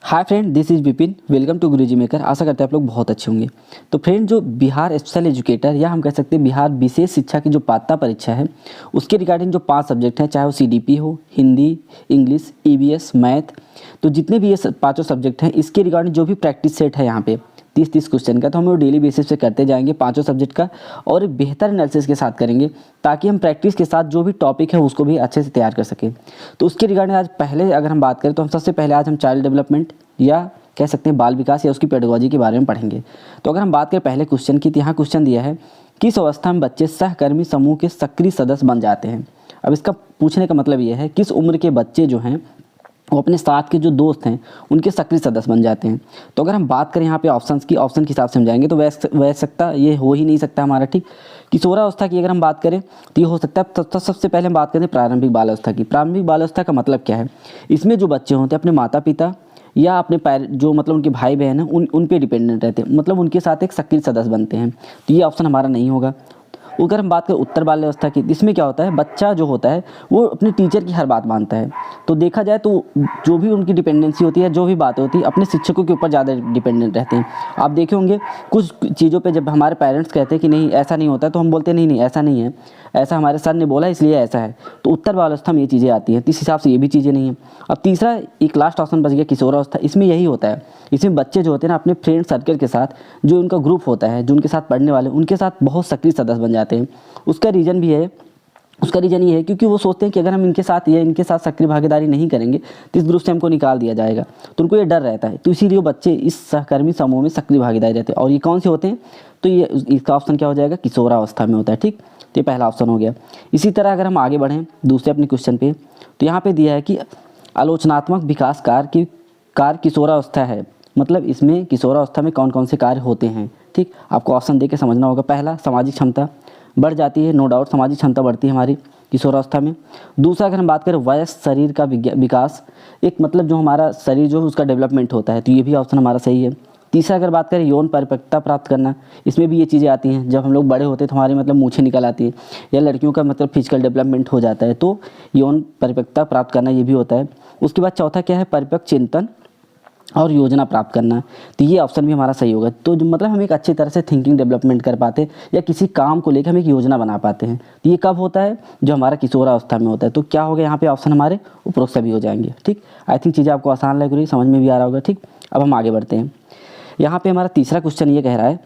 Hi friend, this is Vipin. Welcome to Guruji maker. आशा करते हैं आप लोग बहुत अच्छे होंगे। तो फ्रेंड, जो बिहार स्पेशल एजुकेटर या हम कह सकते हैं बिहार विशेष शिक्षा की जो पात्रता परीक्षा है, उसके रिगार्डिंग जो 5 सब्जेक्ट हैं, चाहे वो सीडीपी हो, हिंदी, इंग्लिश, ईवीएस, मैथ, तो जितने भी ये पाँचों सब्जेक्ट हैं, इसके रिगार्डिंग जो भी प्रैक्टिस सेट है यहाँ पे 30-30 क्वेश्चन का, तो हम लोग डेली बेसिस पे करते जाएंगे पाँचों सब्जेक्ट का, और एक बेहतर एनालिसिस के साथ करेंगे ताकि हम प्रैक्टिस के साथ जो भी टॉपिक है उसको भी अच्छे से तैयार कर सकें। तो उसके रिगार्डिंग आज पहले अगर हम बात करें तो हम सबसे पहले आज हम चाइल्ड डेवलपमेंट या कह सकते हैं बाल विकास या उसकी पेडागोजी के बारे में पढ़ेंगे। तो अगर हम बात करें पहले क्वेश्चन की, तो यहाँ क्वेश्चन दिया है, किस अवस्था में बच्चे सहकर्मी समूह के सक्रिय सदस्य बन जाते हैं। अब इसका पूछने का मतलब ये है, किस उम्र के बच्चे जो हैं वो अपने साथ के जो दोस्त हैं उनके सक्रिय सदस्य बन जाते हैं। तो अगर हम बात करें यहाँ पे ऑप्शंस की, ऑप्शन के हिसाब से हम जाएंगे तो वह सकता ये हो ही नहीं सकता हमारा, ठीक। किशोरावस्था की अगर हम बात करें तो ये हो सकता है। तो सबसे पहले हम बात करें प्रारंभिक बाल अवस्था की। प्रारंभिक बाल अवस्था का मतलब क्या है, इसमें जो बच्चे होते हैं अपने माता पिता या अपने जो मतलब उनके भाई बहन हैं उन पे डिपेंडेंट रहते हैं, मतलब उनके साथ एक सक्रिय सदस्य बनते हैं। तो ये ऑप्शन हमारा नहीं होगा। अगर हम बात करें उत्तर बाल्यावस्था की, इसमें क्या होता है, बच्चा जो होता है वो अपने टीचर की हर बात मानता है। तो देखा जाए तो जो भी उनकी डिपेंडेंसी होती है, जो भी बातें होती है, अपने शिक्षकों के ऊपर ज़्यादा डिपेंडेंट रहते हैं। आप देखे होंगे कुछ चीज़ों पे जब हमारे पेरेंट्स कहते हैं कि नहीं ऐसा नहीं होता है, तो हम बोलते हैं नहीं नहीं ऐसा नहीं है, ऐसा हमारे सर ने बोला इसलिए ऐसा है। तो उत्तर बाल्यावस्था में ये चीज़ें आती हैं, तो इस हिसाब से ये भी चीज़ें नहीं है। अब तीसरा एक लास्ट ऑप्शन बच गया किशोरावस्था। इसमें यही होता है, इसमें बच्चे जो होते हैं ना अपने फ्रेंड सर्कल के साथ, जो उनका ग्रुप होता है, जो उनके साथ पढ़ने वाले, उनके साथ बहुत सक्रिय सदस्य बन जाते हैं। उसका रीज़न ये है क्योंकि वो सोचते हैं कि अगर हम इनके साथ सक्रिय भागीदारी नहीं करेंगे तो इस ग्रुप से हमको निकाल दिया जाएगा। तो उनको ये डर रहता है, तो इसीलिए बच्चे इस सहकर्मी समूह में सक्रिय भागीदारी रहते हैं। और ये कौन से होते हैं, तो ये इसका ऑप्शन क्या हो जाएगा, किशोरावस्था में होता है, ठीक। तो ये पहला ऑप्शन हो गया। इसी तरह अगर हम आगे बढ़ें दूसरे अपने क्वेश्चन पे, तो यहाँ पे दिया है कि आलोचनात्मक विकास कार्य किशोरावस्था है, मतलब इसमें किशोरावस्था में कौन कौन से कार्य होते हैं, ठीक। आपको ऑप्शन दे के समझना होगा। पहला, सामाजिक क्षमता बढ़ जाती है, नो डाउट सामाजिक क्षमता बढ़ती है हमारी किशोरावस्था में। दूसरा, अगर हम बात करें वयस्क शरीर का विकास, एक मतलब जो हमारा शरीर जो है उसका डेवलपमेंट होता है, तो ये भी ऑप्शन हमारा सही है। तीसरा, अगर बात करें यौन परिपक्वता प्राप्त करना, इसमें भी ये चीज़ें आती हैं, जब हम लोग बड़े होते हैं तो हमारी मतलब मूछें निकल आती हैं, या लड़कियों का मतलब फिजिकल डेवलपमेंट हो जाता है, तो यौन परिपक्वता प्राप्त करना ये भी होता है। उसके बाद चौथा क्या है, परिपक्व चिंतन और योजना प्राप्त करना, तो ये ऑप्शन भी हमारा सही होगा। तो जो मतलब हम एक अच्छी तरह से थिंकिंग डेवलपमेंट कर पाते हैं या किसी काम को लेकर हम एक योजना बना पाते हैं, तो ये कब होता है, जो हमारा किशोरावस्था में होता है। तो क्या हो गया यहाँ पे ऑप्शन हमारे उपरोक्त सभी हो जाएंगे, ठीक। आई थिंक चीज़ें आपको आसान लग रही, समझ में भी आ रहा होगा, ठीक। अब हम आगे बढ़ते हैं। यहाँ पे हमारा तीसरा क्वेश्चन ये कह रहा है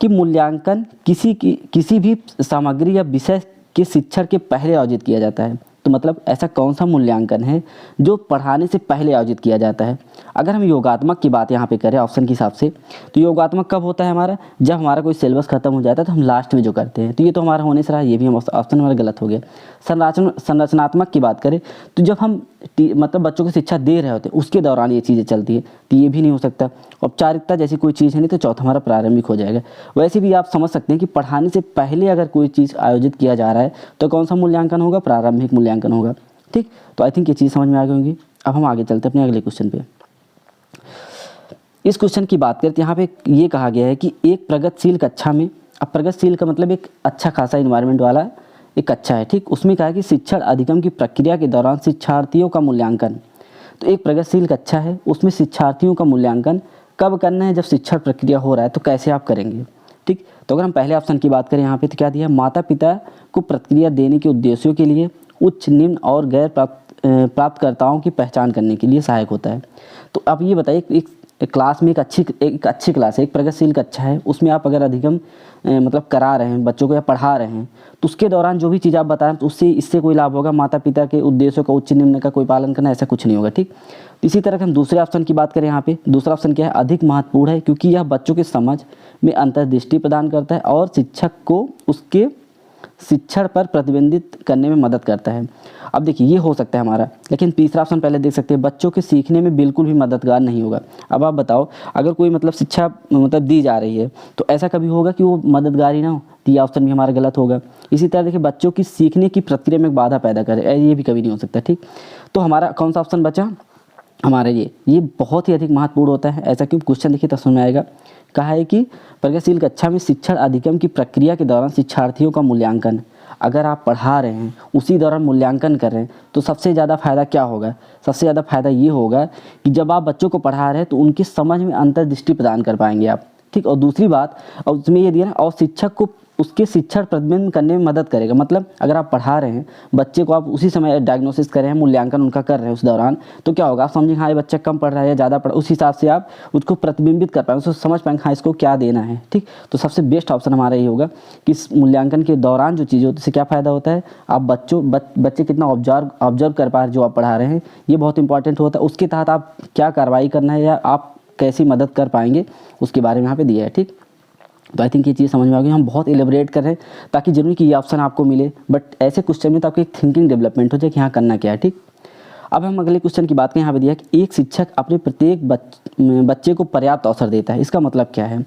कि मूल्यांकन किसी भी सामग्री या विषय के शिक्षण के पहले आयोजित किया जाता है। तो मतलब ऐसा कौन सा मूल्यांकन है जो पढ़ाने से पहले आयोजित किया जाता है। अगर हम योगात्मक की बात यहाँ पे करें ऑप्शन के हिसाब से, तो योगात्मक कब होता है हमारा, जब हमारा कोई सिलेबस खत्म हो जाता है तो हम लास्ट में जो करते हैं, तो ये तो हमारा होने से रहा, ये भी हम ऑप्शन हमारा गलत हो गया। संरचनात्मक की बात करें तो जब हम मतलब बच्चों को शिक्षा दे रहे होते हैं उसके दौरान ये चीज़ें चलती है, तो ये भी नहीं हो सकता। औपचारिकता जैसी कोई चीज़ है नहीं, तो चौथा हमारा प्रारंभिक हो जाएगा। वैसे भी आप समझ सकते हैं कि पढ़ाने से पहले अगर कोई चीज़ आयोजित किया जा रहा है तो कौन सा मूल्यांकन होगा, प्रारंभिक मूल्यांकन होगा, ठीक। तो आई थिंक ये चीज़ समझ में आ गई होंगी। अब हम आगे चलते हैं अपने अगले क्वेश्चन पे। इस क्वेश्चन की बात करते यहाँ पे ये कहा गया है कि एक प्रगतिशील कक्षा में, अब प्रगतिशील का मतलब एक अच्छा खासा इन्वायरमेंट वाला एक कक्षा है, ठीक। उसमें कहा है कि शिक्षण अधिगम की प्रक्रिया के दौरान शिक्षार्थियों का मूल्यांकन। तो एक प्रगतिशील कक्षा है, उसमें शिक्षार्थियों का मूल्यांकन कब करना है, जब शिक्षण प्रक्रिया हो रहा है, तो कैसे आप करेंगे, ठीक। तो अगर हम पहले ऑप्शन की बात करें यहाँ पे, तो क्या दिया, माता पिता को प्रतिक्रिया देने के उद्देश्यों के लिए उच्च, निम्न और गैर प्राप्तकर्ताओं की पहचान करने के लिए सहायक होता है। तो आप ये बताइए, एक क्लास में एक अच्छी क्लास है, एक प्रगतिशील कक्षा है, उसमें आप अगर अधिगम मतलब करा रहे हैं बच्चों को या पढ़ा रहे हैं, तो उसके दौरान जो भी चीज़ आप बता रहे हैं तो इससे कोई लाभ होगा, माता पिता के उद्देश्यों का उच्च निम्न का कोई पालन करना, ऐसा कुछ नहीं होगा, ठीक। इसी तरह हम दूसरे ऑप्शन की बात करें यहाँ पे, दूसरा ऑप्शन क्या है, अधिक महत्वपूर्ण है क्योंकि यह बच्चों के समझ में अंतर्दृष्टि प्रदान करता है और शिक्षक को उसके शिक्षण पर प्रतिबंधित करने में मदद करता है। अब देखिए ये हो सकता है हमारा, लेकिन तीसरा ऑप्शन पहले देख सकते हैं, बच्चों के सीखने में बिल्कुल भी मददगार नहीं होगा। अब आप बताओ, अगर कोई मतलब शिक्षा मतलब दी जा रही है तो ऐसा कभी होगा कि वो मददगार ही ना हो, तो ये ऑप्शन भी हमारा गलत होगा। इसी तरह देखिए, बच्चों की सीखने की प्रक्रिया में बाधा पैदा करे, ये भी कभी नहीं हो सकता, ठीक। तो हमारा कौन सा ऑप्शन बचा हमारा, ये बहुत ही अधिक महत्वपूर्ण होता है। ऐसा क्यों, क्वेश्चन देखिए तो समझ में आएगा। कहा है कि प्रगतिशील कक्षा में शिक्षण अधिगम की प्रक्रिया के दौरान शिक्षार्थियों का मूल्यांकन, अगर आप पढ़ा रहे हैं उसी दौरान मूल्यांकन कर रहे हैं तो सबसे ज़्यादा फ़ायदा क्या होगा? सबसे ज़्यादा फ़ायदा ये होगा कि जब आप बच्चों को पढ़ा रहे हैं तो उनकी समझ में अंतर्दृष्टि प्रदान कर पाएंगे आप, ठीक। और दूसरी बात, और उसमें ये दिया ना, और शिक्षक को उसके शिक्षण प्रतिबिंब करने में मदद करेगा। मतलब अगर आप पढ़ा रहे हैं बच्चे को, आप उसी समय डायग्नोसिस कर रहे हैं, मूल्यांकन उनका कर रहे हैं उस दौरान, तो क्या होगा, आप समझेंगे हाँ ये बच्चा कम पढ़ रहा है या ज़्यादा पढ़, उस हिसाब से आप उसको प्रतिबिंबित कर पाएंगे, उसको समझ पाएंगे हाँ इसको क्या देना है, ठीक। तो सबसे बेस्ट ऑप्शन हमारा ये होगा कि इस मूल्यांकन के दौरान जो चीज़ें होती है उससे क्या फ़ायदा होता है, आप बच्चे कितना ऑब्जर्व कर पा रहे हैं जो आप पढ़ा रहे हैं, ये बहुत इंपॉर्टेंट होता है। उसके तहत आप क्या कार्रवाई करना है या आप कैसी मदद कर पाएंगे उसके बारे में यहाँ पे दिया है, ठीक। तो आई थिंक ये चीज़ समझ में आ गई। हम बहुत एलेबरेट कर रहे हैं ताकि जरूरी कि ये ऑप्शन आपको मिले, बट ऐसे क्वेश्चन में तो आपकी एक थिंकिंग डेवलपमेंट हो जाए कि हाँ करना क्या है, ठीक। अब हम अगले क्वेश्चन की बात करें। यहाँ पे दिया कि एक शिक्षक अपने प्रत्येक बच्चे को पर्याप्त अवसर देता है, इसका मतलब क्या है?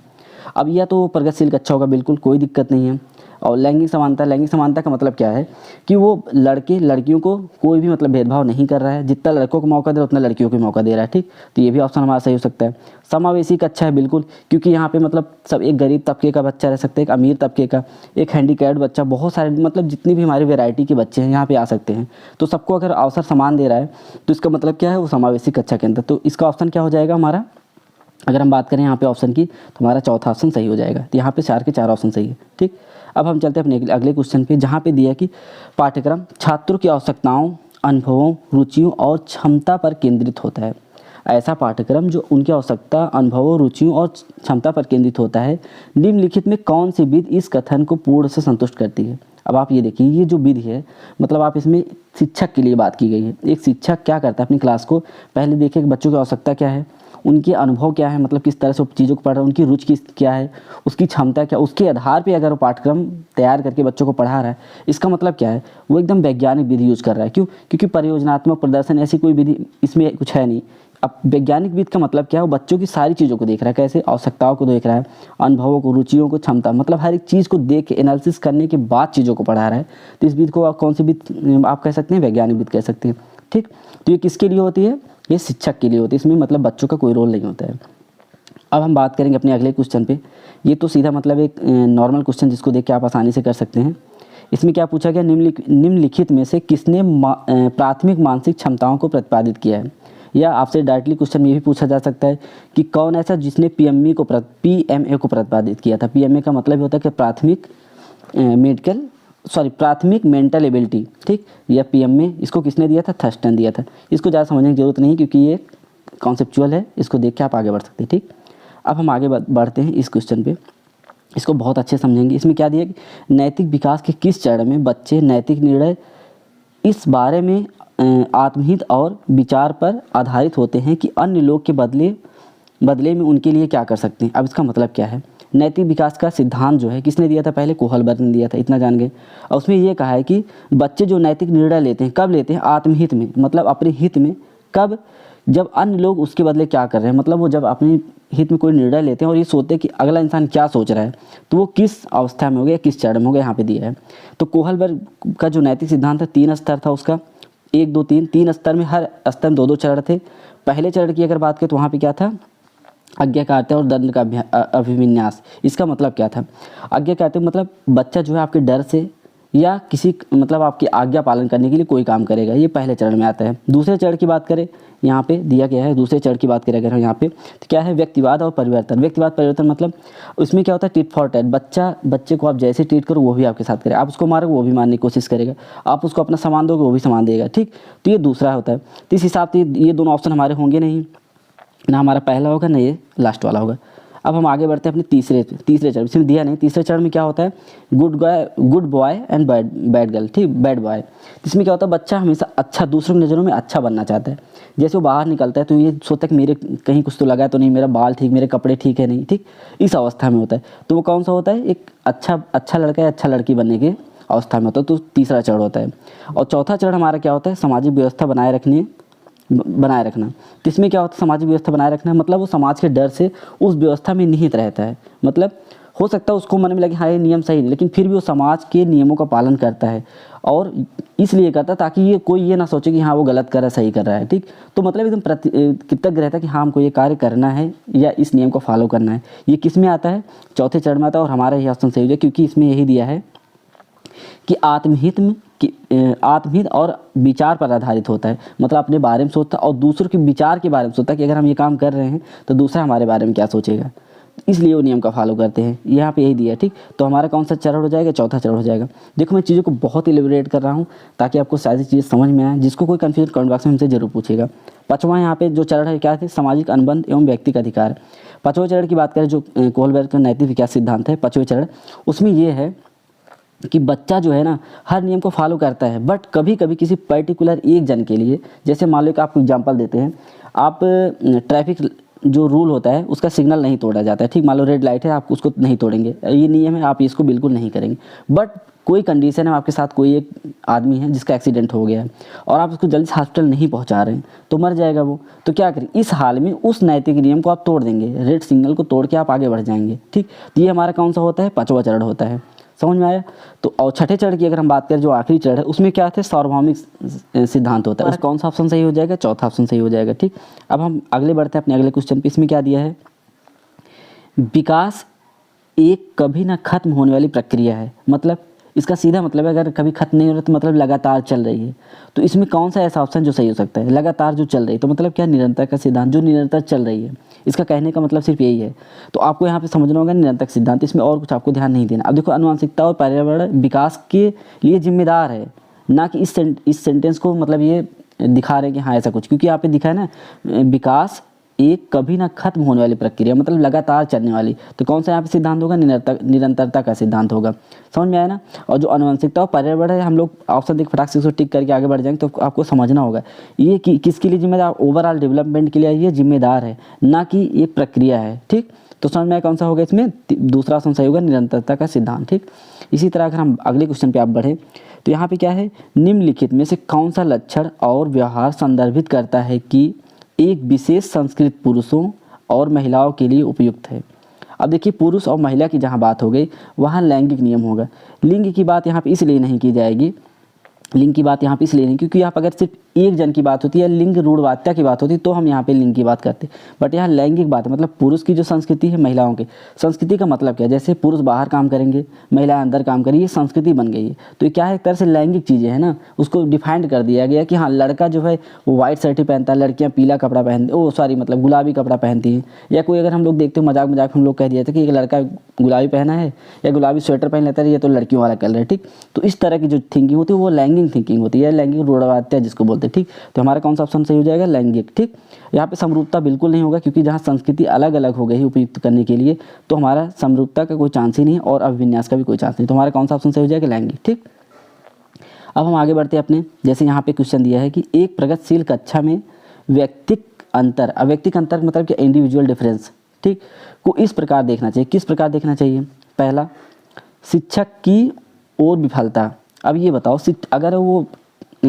अब यह तो प्रगतिशील कक्षा होगा, बिल्कुल कोई दिक्कत नहीं है। और लैंगिक समानता का मतलब क्या है कि वो लड़के लड़कियों को कोई भी मतलब भेदभाव नहीं कर रहा है, जितना लड़कों को मौका दे रहा है उतना लड़कियों को मौका दे रहा है, ठीक। तो ये भी ऑप्शन हमारा सही हो सकता है। समावेशी कक्षा है, बिल्कुल, क्योंकि यहाँ पे मतलब सब, एक गरीब तबके का बच्चा रह सकता है, एक अमीर तबके का, एक हैंडीकैप्ड बच्चा, बहुत सारे मतलब जितनी भी हमारी वैरायटी के बच्चे हैं यहाँ पे आ सकते हैं। तो सबको अगर अवसर समान दे रहा है तो इसका मतलब क्या है, वो समावेशी कक्षा के अंदर। तो इसका ऑप्शन क्या हो जाएगा हमारा, अगर हम बात करें यहाँ पे ऑप्शन की, तो हमारा चौथा ऑप्शन सही हो जाएगा। तो यहाँ पे 4 के 4 ऑप्शन सही है, ठीक। अब हम चलते हैं अपने अगले क्वेश्चन पे, जहाँ पे दिया कि पाठ्यक्रम छात्रों की आवश्यकताओं, अनुभवों, रुचियों और क्षमता पर केंद्रित होता है। ऐसा पाठ्यक्रम जो उनकी आवश्यकता, अनुभवों, रुचियों और क्षमता पर केंद्रित होता है, निम्नलिखित में कौन सी विधि इस कथन को पूर्ण से संतुष्ट करती है? अब आप ये देखिए, ये जो विधि है मतलब आप इसमें शिक्षक के लिए बात की गई है। एक शिक्षक क्या करता है अपनी क्लास को, पहले देखिए कि बच्चों की आवश्यकता क्या है, उनके अनुभव क्या है, मतलब किस तरह से चीज़ों को पढ़ रहा है, उनकी रुचि क्या है, उसकी क्षमता क्या, उसके आधार पे अगर वो पाठ्यक्रम तैयार करके बच्चों को पढ़ा रहा है, इसका मतलब क्या है, वो एकदम वैज्ञानिक विधि यूज़ कर रहा है। क्यों? क्योंकि परियोजनात्मक प्रदर्शन ऐसी कोई विधि इसमें कुछ है नहीं। अब वैज्ञानिक विधि का मतलब क्या है, वो बच्चों की सारी चीज़ों को देख रहा है, कैसे, आवश्यकताओं को देख रहा है, अनुभवों को, रुचियों को, क्षमता, मतलब हर एक चीज़ को देख के एनालिसिस करने के बाद चीज़ों को पढ़ा रहा है। तो इस विधि को आप कौन सी विधि आप कह सकते हैं, वैज्ञानिक विधि कह सकते हैं, ठीक। तो ये किसके लिए होती है, ये शिक्षक के लिए होती है, इसमें मतलब बच्चों का कोई रोल नहीं होता है। अब हम बात करेंगे अपने अगले क्वेश्चन पे। ये तो सीधा मतलब एक नॉर्मल क्वेश्चन जिसको देख के आप आसानी से कर सकते हैं। इसमें क्या पूछा गया, निम्नलिखित में से किसने प्राथमिक मानसिक क्षमताओं को प्रतिपादित किया है? या आपसे डायरेक्टली क्वेश्चन ये भी पूछा जा सकता है कि कौन ऐसा जिसने पीएमए को प्रतिपादित किया था। पीएमए का मतलब होता है कि प्राथमिक मेंटल एबिलिटी, ठीक। या पीएमए इसको किसने दिया था, थर्स्टन दिया था। इसको ज़्यादा समझने की जरूरत नहीं क्योंकि ये कॉन्सेप्चुअल है, इसको देख के आप आगे बढ़ सकते हैं, ठीक। अब हम आगे बढ़ते हैं इस क्वेश्चन पे, इसको बहुत अच्छे समझेंगे। इसमें क्या दिया कि नैतिक विकास के किस चरण में बच्चे नैतिक निर्णय इस बारे में आत्महित और विचार पर आधारित होते हैं कि अन्य लोग के बदले में उनके लिए क्या कर सकते हैं। अब इसका मतलब क्या है, नैतिक विकास का सिद्धांत जो है किसने दिया था, पहले कोहलबर्ग ने दिया था, इतना जान गए। और उसमें ये कहा है कि बच्चे जो नैतिक निर्णय लेते हैं कब लेते हैं, आत्महित में, मतलब अपने हित में। कब? जब अन्य लोग उसके बदले क्या कर रहे हैं, मतलब वो जब अपने हित में कोई निर्णय लेते हैं और ये सोचते हैं कि अगला इंसान क्या सोच रहा है, तो वो किस अवस्था में हो गया, किस चरण में हो गया, यहाँ पे दिया है। तो कोहलबर्ग का जो नैतिक सिद्धांत है 3 स्तर था उसका, 1 2 3 स्तर में, हर स्तर में 2 2 चरण थे। पहले चरण की अगर बात करें तो वहाँ पे क्या था, आज्ञाकारिता और दंड का अभिविन्यास। इसका मतलब क्या था, आज्ञाकारिता मतलब बच्चा जो है आपके डर से या किसी मतलब आपकी आज्ञा पालन करने के लिए कोई काम करेगा, ये पहले चरण में आता है। दूसरे चरण की बात करें, यहाँ पे दिया गया है, दूसरे चरण की बात करें अगर यहाँ पे तो क्या है, व्यक्तिवाद और परिवर्तन। व्यक्तिवाद परिवर्तन मतलब उसमें क्या होता है, टिट फॉर टैट। बच्चे को आप जैसे ट्रीट करो वो भी आपके साथ करे, आप उसको मारोगे वो भी मारने की कोशिश करेगा, आप उसको अपना सामान दोगे वो भी सामान देगा, ठीक। तो ये दूसरा होता है। तो इस हिसाब से ये दोनों ऑप्शन हमारे होंगे नहीं, ना हमारा पहला होगा ना ये लास्ट वाला होगा। अब हम आगे बढ़ते हैं अपने तीसरे चरण, इसमें दिया नहीं। तीसरे चरण में क्या होता है, good boy and bad girl, ठीक, बैड बॉय। इसमें क्या होता है, बच्चा हमेशा अच्छा, दूसरों की नज़रों में अच्छा बनना चाहता है। जैसे वो बाहर निकलता है तो ये सोचता है कि मेरे कहीं कुछ तो लगा है तो नहीं, मेरा बाल ठीक, मेरे कपड़े ठीक है नहीं, ठीक, इस अवस्था में होता है। तो वो कौन सा होता है, एक अच्छा लड़का या अच्छा लड़की बनने के अवस्था में होता है। तो तीसरा चरण होता है। और चौथा चरण हमारा क्या होता है, सामाजिक व्यवस्था बनाए रखना। तो इसमें क्या होता है, सामाजिक व्यवस्था बनाए रखना मतलब वो समाज के डर से उस व्यवस्था में निहित रहता है। मतलब हो सकता है उसको मन में लगे हाँ ये नियम सही नहीं, लेकिन फिर भी वो समाज के नियमों का पालन करता है, और इसलिए करता है ताकि ये कोई ये ना सोचे कि हाँ वो गलत कर रहा है, सही कर रहा है, ठीक। तो मतलब एकदम कृतज्ञ रहता है कि हाँ हमको ये कार्य करना है या इस नियम को फॉलो करना है। ये किस में आता है, चौथे चरण में आता है। और हमारा यही ऑप्शन सही हो जाए क्योंकि इसमें यही दिया है कि आत्महित और विचार पर आधारित होता है, मतलब अपने बारे में सोचता है और दूसरों के विचार के बारे में सोचता है कि अगर हम ये काम कर रहे हैं तो दूसरा हमारे बारे में क्या सोचेगा, इसलिए वो नियम का फॉलो करते हैं। यहाँ पे यही दिया है, ठीक। तो हमारा कौन सा चरण हो जाएगा, चौथा चरण हो जाएगा। देखो मैं चीज़ों को बहुत इलेबोरेट कर रहा हूँ ताकि आपको सारी चीज़ें समझ में आए। जिसको कोई कन्फ्यूजन कमेंट बॉक्स में हमसे जरूर पूछेगा। पाँचवां यहाँ पे जो चरण है क्या है, सामाजिक अनुबंध एवं व्यक्तिगत अधिकार। पाँचवें चरण की बात करें जो कोहलबर्ग का नैतिक विकास सिद्धांत है, पाँचवें चरण, उसमें ये है कि बच्चा जो है ना हर नियम को फॉलो करता है, बट कभी कभी किसी पर्टिकुलर एक जन के लिए, जैसे मान लो कि आपको एग्जांपल देते हैं, आप ट्रैफिक जो रूल होता है उसका सिग्नल नहीं तोड़ा जाता है, ठीक। मान लो रेड लाइट है, आप उसको नहीं तोड़ेंगे, ये नियम है, आप इसको बिल्कुल नहीं करेंगे। बट कोई कंडीशन है, आपके साथ कोई एक आदमी है जिसका एक्सीडेंट हो गया है और आप उसको जल्दी से हॉस्पिटल नहीं पहुंचा रहे हैं, तो मर जाएगा वो, तो क्या करें, इस हाल में उस नैतिक नियम को आप तोड़ देंगे, रेड सिग्नल को तोड़ के आप आगे बढ़ जाएंगे, ठीक। तो ये हमारा कौन सा होता है, पाँचवा चरण होता है। समझ में आया। तो और छठे चरण की अगर हम बात करें जो आखिरी चरण है, उसमें क्या है, सार्वभौमिक सिद्धांत होता है। कौन सा ऑप्शन सही हो जाएगा, चौथा ऑप्शन सही हो जाएगा, ठीक। अब हम अगले बढ़ते हैं अपने अगले क्वेश्चन पे। इसमें क्या दिया है, विकास एक कभी ना खत्म होने वाली प्रक्रिया है, मतलब इसका सीधा मतलब है अगर कभी खत्म नहीं हो रहा तो मतलब लगातार चल रही है। तो इसमें कौन सा ऐसा ऑप्शन जो सही हो सकता है, लगातार जो चल रही है, तो मतलब क्या, निरंतर का सिद्धांत, जो निरंतर चल रही है। इसका कहने का मतलब सिर्फ यही है। तो आपको यहाँ पे समझना होगा निरंतर सिद्धांत, इसमें और कुछ आपको ध्यान नहीं देना। अब देखो, आनुवंशिकता और पर्यावरण विकास के लिए जिम्मेदार है, ना कि इस सेंटेंस को मतलब ये दिखा रहे हैं कि हाँ ऐसा कुछ, क्योंकि यहाँ पे दिखा है ना, विकास एक कभी ना खत्म होने वाली प्रक्रिया, मतलब लगातार चलने वाली। तो कौन सा यहाँ पे सिद्धांत होगा, निरंतरता का सिद्धांत होगा। समझ में आया ना। और जो आनुवंशिकता और पर्यावरण है, हम लोग ऑप्शन देख फटाक से उसको टिक करके आगे बढ़ जाएंगे। तो आपको समझना होगा ये किसके लिए जिम्मेदार, ओवरऑल डेवलपमेंट के लिए ये जिम्मेदार है, ना कि ये प्रक्रिया है, ठीक। तो समझ में आया कौन सा होगा, इसमें दूसरा ऑप्शन सही होगा, निरंतरता का सिद्धांत, ठीक। इसी तरह अगर हम अगले क्वेश्चन पे आप बढ़े तो यहाँ पे क्या है, निम्नलिखित में से कौन सा लक्षण और व्यवहार संदर्भित करता है कि एक विशेष संस्कृत पुरुषों और महिलाओं के लिए उपयुक्त है। अब देखिए, पुरुष और महिला की जहाँ बात हो गई वहाँ लैंगिक नियम होगा। लिंग की बात यहाँ पे इसलिए नहीं की जाएगी, लिंग की बात यहाँ पे इसलिए नहीं, क्योंकि यहाँ पर अगर सिर्फ एक जन की बात होती है, लिंग रूढ़वादिता की बात होती तो हम यहाँ पे लिंग की बात करते। बट यहाँ लैंगिक बात है, मतलब पुरुष की जो संस्कृति है, महिलाओं की संस्कृति का मतलब क्या है, जैसे पुरुष बाहर काम करेंगे, महिला अंदर काम करेगी, ये संस्कृति बन गई है। तो ये क्या है, एक तरह से लैंगिक चीज़ें है ना, उसको डिफाइंड कर दिया गया कि हाँ, लड़का जो है वो व्हाइट शर्ट ही पहनता है, लड़कियाँ पीला कपड़ा मतलब गुलाबी कपड़ा पहनती हैं। या कोई अगर हम लोग देखते हो मजाक हम लोग कह दिया था कि एक लड़का गुलाबी पहना है या गुलाबी स्वेटर पहन लेता है, ये तो लड़कियों वाला कलर है, ठीक। तो इस तरह की जो थिंकिंग होती है वो लैंगिक थिंकिंग होती है, लैंगिक रूढ़वादिता जिसको बोलते हैं, ठीक। तो हमारा कौन सा ऑप्शन सही हो जाएगा, लैंगिक, ठीक। यहाँ पे समरूपता बिल्कुल नहीं होगा, क्योंकि जहाँ संस्कृति अलग अलग हो गई उपयुक्त करने के लिए, तो हमारा समरूपता का कोई चांस ही नहीं और अभिविन्यास का भी कोई चांस नहीं। तो हमारा कौन सा ऑप्शन सही हो जाएगा, लैंगिक, ठीक। अब हम आगे बढ़ते हैं अपने, जैसे यहाँ पे क्वेश्चन दिया है कि एक प्रगतिशील कक्षा में व्यक्तिक अंतर मतलब कि इंडिविजुअल डिफरेंस, ठीक, को इस प्रकार देखना चाहिए। किस प्रकार देखना चाहिए, पहला, शिक्षक की ओर विफलता। अब ये बताओ, अगर वो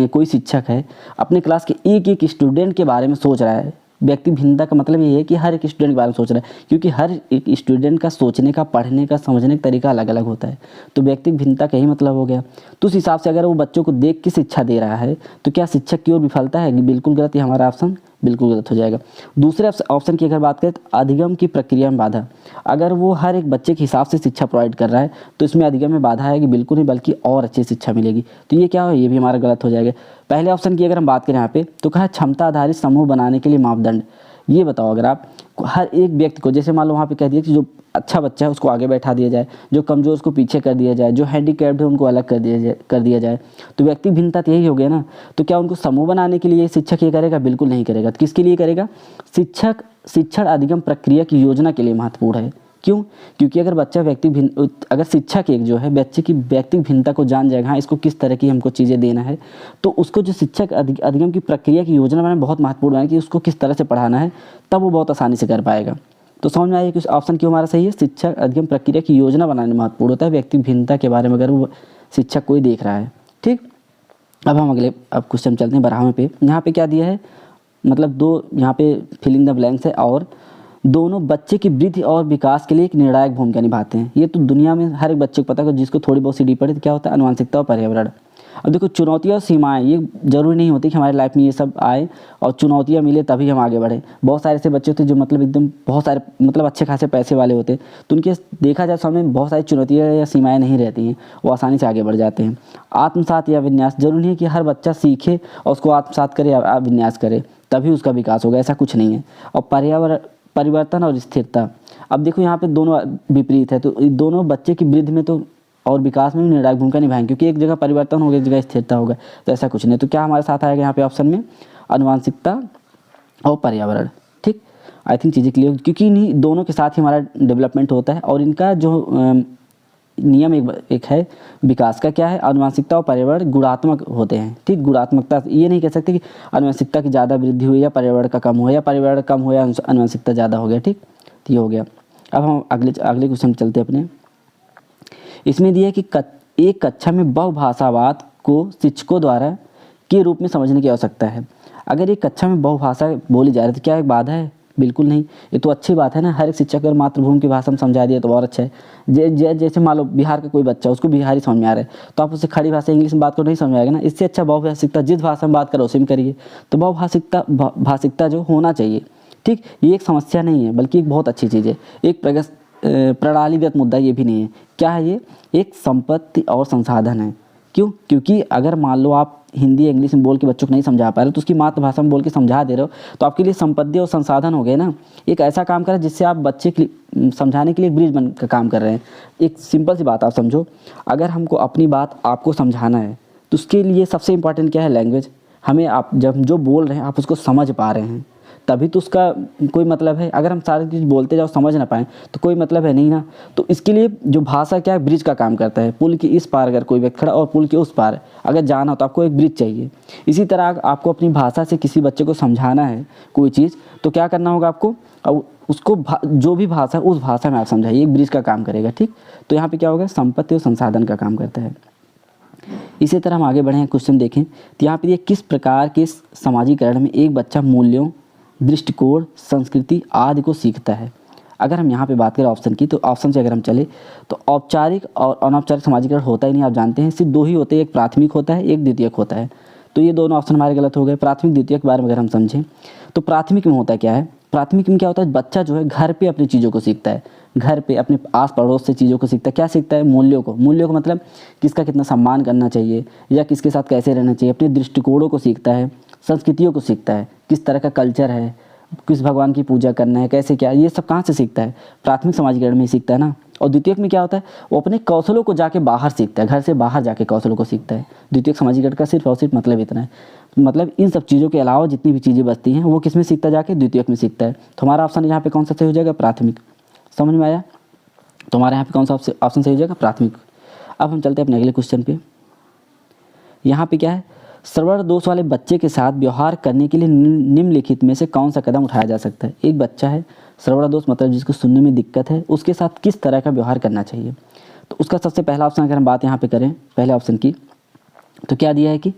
कोई शिक्षक है अपने क्लास के एक स्टूडेंट के बारे में सोच रहा है, व्यक्ति भिन्नता का मतलब ये है कि हर एक स्टूडेंट के बारे में सोच रहा है, क्योंकि हर एक स्टूडेंट का सोचने का, पढ़ने का, समझने का तरीका अलग अलग होता है। तो व्यक्तिक भिन्नता का ही मतलब हो गया। तो उस हिसाब से अगर वो बच्चों को देख के शिक्षा दे रहा है तो क्या शिक्षक की ओर विफलता है, बिल्कुल गलत। ये हमारा ऑप्शन बिल्कुल गलत हो जाएगा। दूसरे ऑप्शन की अगर बात करें तो अधिगम की प्रक्रिया में बाधा। अगर वो हर एक बच्चे के हिसाब से शिक्षा प्रोवाइड कर रहा है तो इसमें अधिगम में बाधा आएगी, बिल्कुल नहीं, बल्कि और अच्छी शिक्षा मिलेगी। तो ये क्या हो, ये भी हमारा गलत हो जाएगा। पहले ऑप्शन की अगर हम बात करें यहाँ पे, तो कहा क्षमता आधारित समूह बनाने के लिए मापदंड। ये बताओ, अगर आप हर एक व्यक्ति को, जैसे मान लो वहाँ पे कह दिया कि जो अच्छा बच्चा है उसको आगे बैठा दिया जाए, जो कमज़ोर उसको पीछे कर दिया जाए, जो हैंडीकैप्ड है उनको अलग कर दिया जाए, तो व्यक्ति भिन्नता तो यही हो गया ना। तो क्या उनको समूह बनाने के लिए शिक्षक ये करेगा, बिल्कुल नहीं करेगा। तो किसके लिए करेगा, शिक्षक शिक्षण अधिगम प्रक्रिया की योजना के लिए महत्वपूर्ण है। क्यों, क्योंकि अगर बच्चा अगर शिक्षक एक जो है बच्चे की व्यक्तिगत भिन्नता को जान जाएगा, हाँ इसको किस तरह की हमको चीज़ें देना है, तो उसको जो शिक्षक अधिगम की प्रक्रिया की योजना बनाना बहुत महत्वपूर्ण है कि उसको किस तरह से पढ़ाना है, तब वो बहुत आसानी से कर पाएगा। तो समझ में आइए कि ऑप्शन क्यों हमारा सही है, शिक्षक अधिगम प्रक्रिया की योजना बनाने में महत्वपूर्ण होता है व्यक्ति भिन्नता के बारे में अगर वो शिक्षक कोई देख रहा है, ठीक। अब हम अब क्वेश्चन चलते हैं 12वें पे। यहाँ पे क्या दिया है, मतलब दो यहाँ पे फिलिंग द ब्लैंक्स है, और दोनों बच्चे की वृद्धि और विकास के लिए एक निर्णायक भूमिका निभाते हैं। ये तो दुनिया में हर एक बच्चे को पता है, जिसको थोड़ी बहुत सीढ़ी पढ़े तो क्या होता है, आनुवंशिकता और पर्यावरण। अब देखो चुनौतियाँ और सीमाएँ ये ज़रूरी नहीं होती कि हमारे लाइफ में ये सब आए और चुनौतियाँ मिले तभी हम आगे बढ़ें। बहुत सारे ऐसे बच्चे होते हैं जो मतलब एकदम बहुत सारे मतलब अच्छे खासे पैसे वाले होते हैं, तो उनके देखा जाए सामने बहुत सारी चुनौतियाँ या सीमाएँ नहीं रहती हैं, वो आसानी से आगे बढ़ जाते हैं। आत्मसात या विन्यास, ज़रूरी नहीं है कि हर बच्चा सीखे और उसको आत्मसात करे या विन्यास करे तभी उसका विकास होगा, ऐसा कुछ नहीं है। और पर्यावरण परिवर्तन और स्थिरता, अब देखो यहाँ पे दोनों विपरीत है, तो दोनों बच्चे की वृद्धि में तो और विकास में भी निर्णायक भूमिका निभाएंगे, क्योंकि एक जगह परिवर्तन होगा, एक जगह स्थिरता होगा, तो ऐसा कुछ नहीं। तो क्या हमारे साथ आएगा यहाँ पे ऑप्शन में आनुवांशिकता और पर्यावरण। ठीक, आई थिंक चीज़ें क्लियर, क्योंकि इन्हीं दोनों के साथ ही हमारा डेवलपमेंट होता है और इनका जो नियम एक है विकास का, क्या है, आनुवांशिकता और पर्यावरण गुणात्मक होते हैं। ठीक, गुणात्मकता ये नहीं कह सकते कि आनुवांशिकता की ज़्यादा वृद्धि हुई या पर्यावरण का कम हुआ या पर्यावरण कम हुआ या आनुवांशिकता ज़्यादा हो गया। ठीक, तो ये हो गया। अब हम अगले क्वेश्चन पर चलते हैं अपने। इसमें दिया है कि एक कक्षा में बहुभाषावाद को शिक्षकों द्वारा के रूप में समझने की आवश्यकता है। अगर एक कक्षा में बहुभाषा बोली जा रही है तो क्या एक बाधा है? बिल्कुल नहीं, ये तो अच्छी बात है ना। हर एक शिक्षक अगर मातृभूमि की भाषा में समझा दिया तो और अच्छा है। जैसे मान लो बिहार का कोई बच्चा, उसको बिहारी समझ में आ रहा है, तो आप उससे खड़ी भाषा इंग्लिश में बात करो, नहीं समझ आएगा ना। इससे अच्छा बहुभाषिकता, जिस भाषा में बात करो उसी में करिए। तो भाषिकता जो होना चाहिए, ठीक, ये एक समस्या नहीं है बल्कि एक बहुत अच्छी चीज़ है। एक प्रणालीगत मुद्दा ये भी नहीं है। क्या है ये? एक संपत्ति और संसाधन है। क्यों? क्योंकि अगर मान लो आप हिंदी इंग्लिश में बोल के बच्चों को नहीं समझा पा रहे हो, तो उसकी मातृभाषा में बोल के समझा दे रहे हो, तो आपके लिए संपत्ति और संसाधन हो गए ना। एक ऐसा काम करें जिससे आप बच्चे के लिए समझाने के लिए ब्रिज बन का काम कर रहे हैं। एक सिंपल सी बात आप समझो, अगर हमको अपनी बात आपको समझाना है तो उसके लिए सबसे इम्पॉर्टेंट क्या है? लैंग्वेज। हमें आप जब जो बोल रहे हैं आप उसको समझ पा रहे हैं, तभी तो उसका कोई मतलब है। अगर हम सारी चीज़ बोलते जाओ समझ ना पाएँ तो कोई मतलब है नहीं ना। तो इसके लिए जो भाषा क्या है, ब्रिज का काम करता है। पुल के इस पार अगर कोई व्यक्ति खड़ा और पुल के उस पार अगर जाना हो तो आपको एक ब्रिज चाहिए। इसी तरह आपको अपनी भाषा से किसी बच्चे को समझाना है कोई चीज़, तो क्या करना होगा आपको? और उसको जो भी भाषा उस भाषा में आप समझाइए, एक ब्रिज का काम करेगा। ठीक, तो यहाँ पर क्या होगा? संपत्ति और संसाधन का काम करता है। इसी तरह हम आगे बढ़े, क्वेश्चन देखें तो यहाँ पर किस प्रकार के समाजीकरण में एक बच्चा मूल्यों, दृष्टिकोण, संस्कृति आदि को सीखता है। अगर हम यहाँ पे बात करें ऑप्शन की, तो ऑप्शन से अगर हम चले तो औपचारिक और अनौपचारिक समाजीकरण होता ही नहीं। आप जानते हैं सिर्फ दो ही होते हैं, एक प्राथमिक होता है, एक द्वितीयक होता है। तो ये दोनों ऑप्शन हमारे गलत हो गए। प्राथमिक द्वितीयक के बारे में अगर हम समझें तो प्राथमिक में होता क्या है? प्राथमिक में क्या होता है? बच्चा जो है घर पे अपनी चीज़ों को सीखता है, घर पे अपने आस पड़ोस से चीज़ों को सीखता है। क्या सीखता है? मूल्यों को। मूल्यों को मतलब किसका कितना सम्मान करना चाहिए या किसके साथ कैसे रहना चाहिए। अपने दृष्टिकोणों को सीखता है, संस्कृतियों को सीखता है, किस तरह का कल्चर है, किस भगवान की पूजा करना है, कैसे क्या, ये सब कहाँ से सीखता है? प्राथमिक समाजीकरण में सीखता है ना। और द्वितीयक में क्या होता है? वो अपने कौशलों को जाके बाहर सीखता है, घर से बाहर जाके कौशलों को सीखता है। द्वितीयक समाजीकरण का सिर्फ और सिर्फ मतलब इतना है। मतलब इन सब चीज़ों के अलावा जितनी भी चीज़ें बचती हैं वो किस में सीखता जाके? द्वितीयक में सीखता है। तो हमारा ऑप्शन यहाँ पे कौन सा सही हो जाएगा? प्राथमिक। समझ में आया? तो हमारे यहाँ पे कौन सा ऑप्शन सही हो जाएगा? प्राथमिक। अब हम चलते हैं अपने अगले क्वेश्चन पे। यहाँ पे क्या है? श्रवण दोष वाले बच्चे के साथ व्यवहार करने के लिए निम्नलिखित में से कौन सा कदम उठाया जा सकता है? एक बच्चा है श्रवण दोष मतलब जिसको सुनने में दिक्कत है, उसके साथ किस तरह का व्यवहार करना चाहिए? तो उसका सबसे पहला ऑप्शन अगर हम बात यहाँ पे करें पहले ऑप्शन की, तो क्या दिया है कि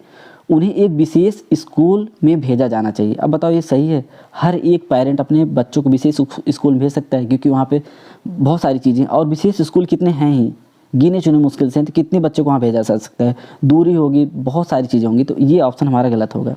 उन्हें एक विशेष स्कूल में भेजा जाना चाहिए। अब बताओ ये सही है? हर एक पेरेंट अपने बच्चों को विशेष स्कूल में भेज सकता है, क्योंकि वहाँ पे बहुत सारी चीज़ें, और विशेष स्कूल कितने हैं ही, गिने चुने मुश्किल से, तो कितने बच्चों को वहाँ भेजा जा सकता है? दूरी होगी, बहुत सारी चीज़ें होंगी, तो ये ऑप्शन हमारा गलत होगा।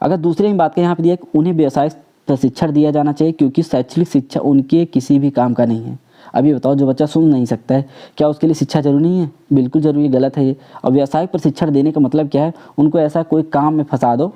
अगर दूसरे की बात करें, यहाँ पे दिया उन्हें व्यावसायिक प्रशिक्षण दिया जाना चाहिए, क्योंकि शैक्षणिक शिक्षा उनके किसी भी काम का नहीं है। अभी बताओ, जो बच्चा सुन नहीं सकता है, क्या उसके लिए शिक्षा जरूरी नहीं है? बिल्कुल जरूरी, गलत है ये। और व्यावसायिक प्रशिक्षण देने का मतलब क्या है? उनको ऐसा कोई काम में फंसा दो।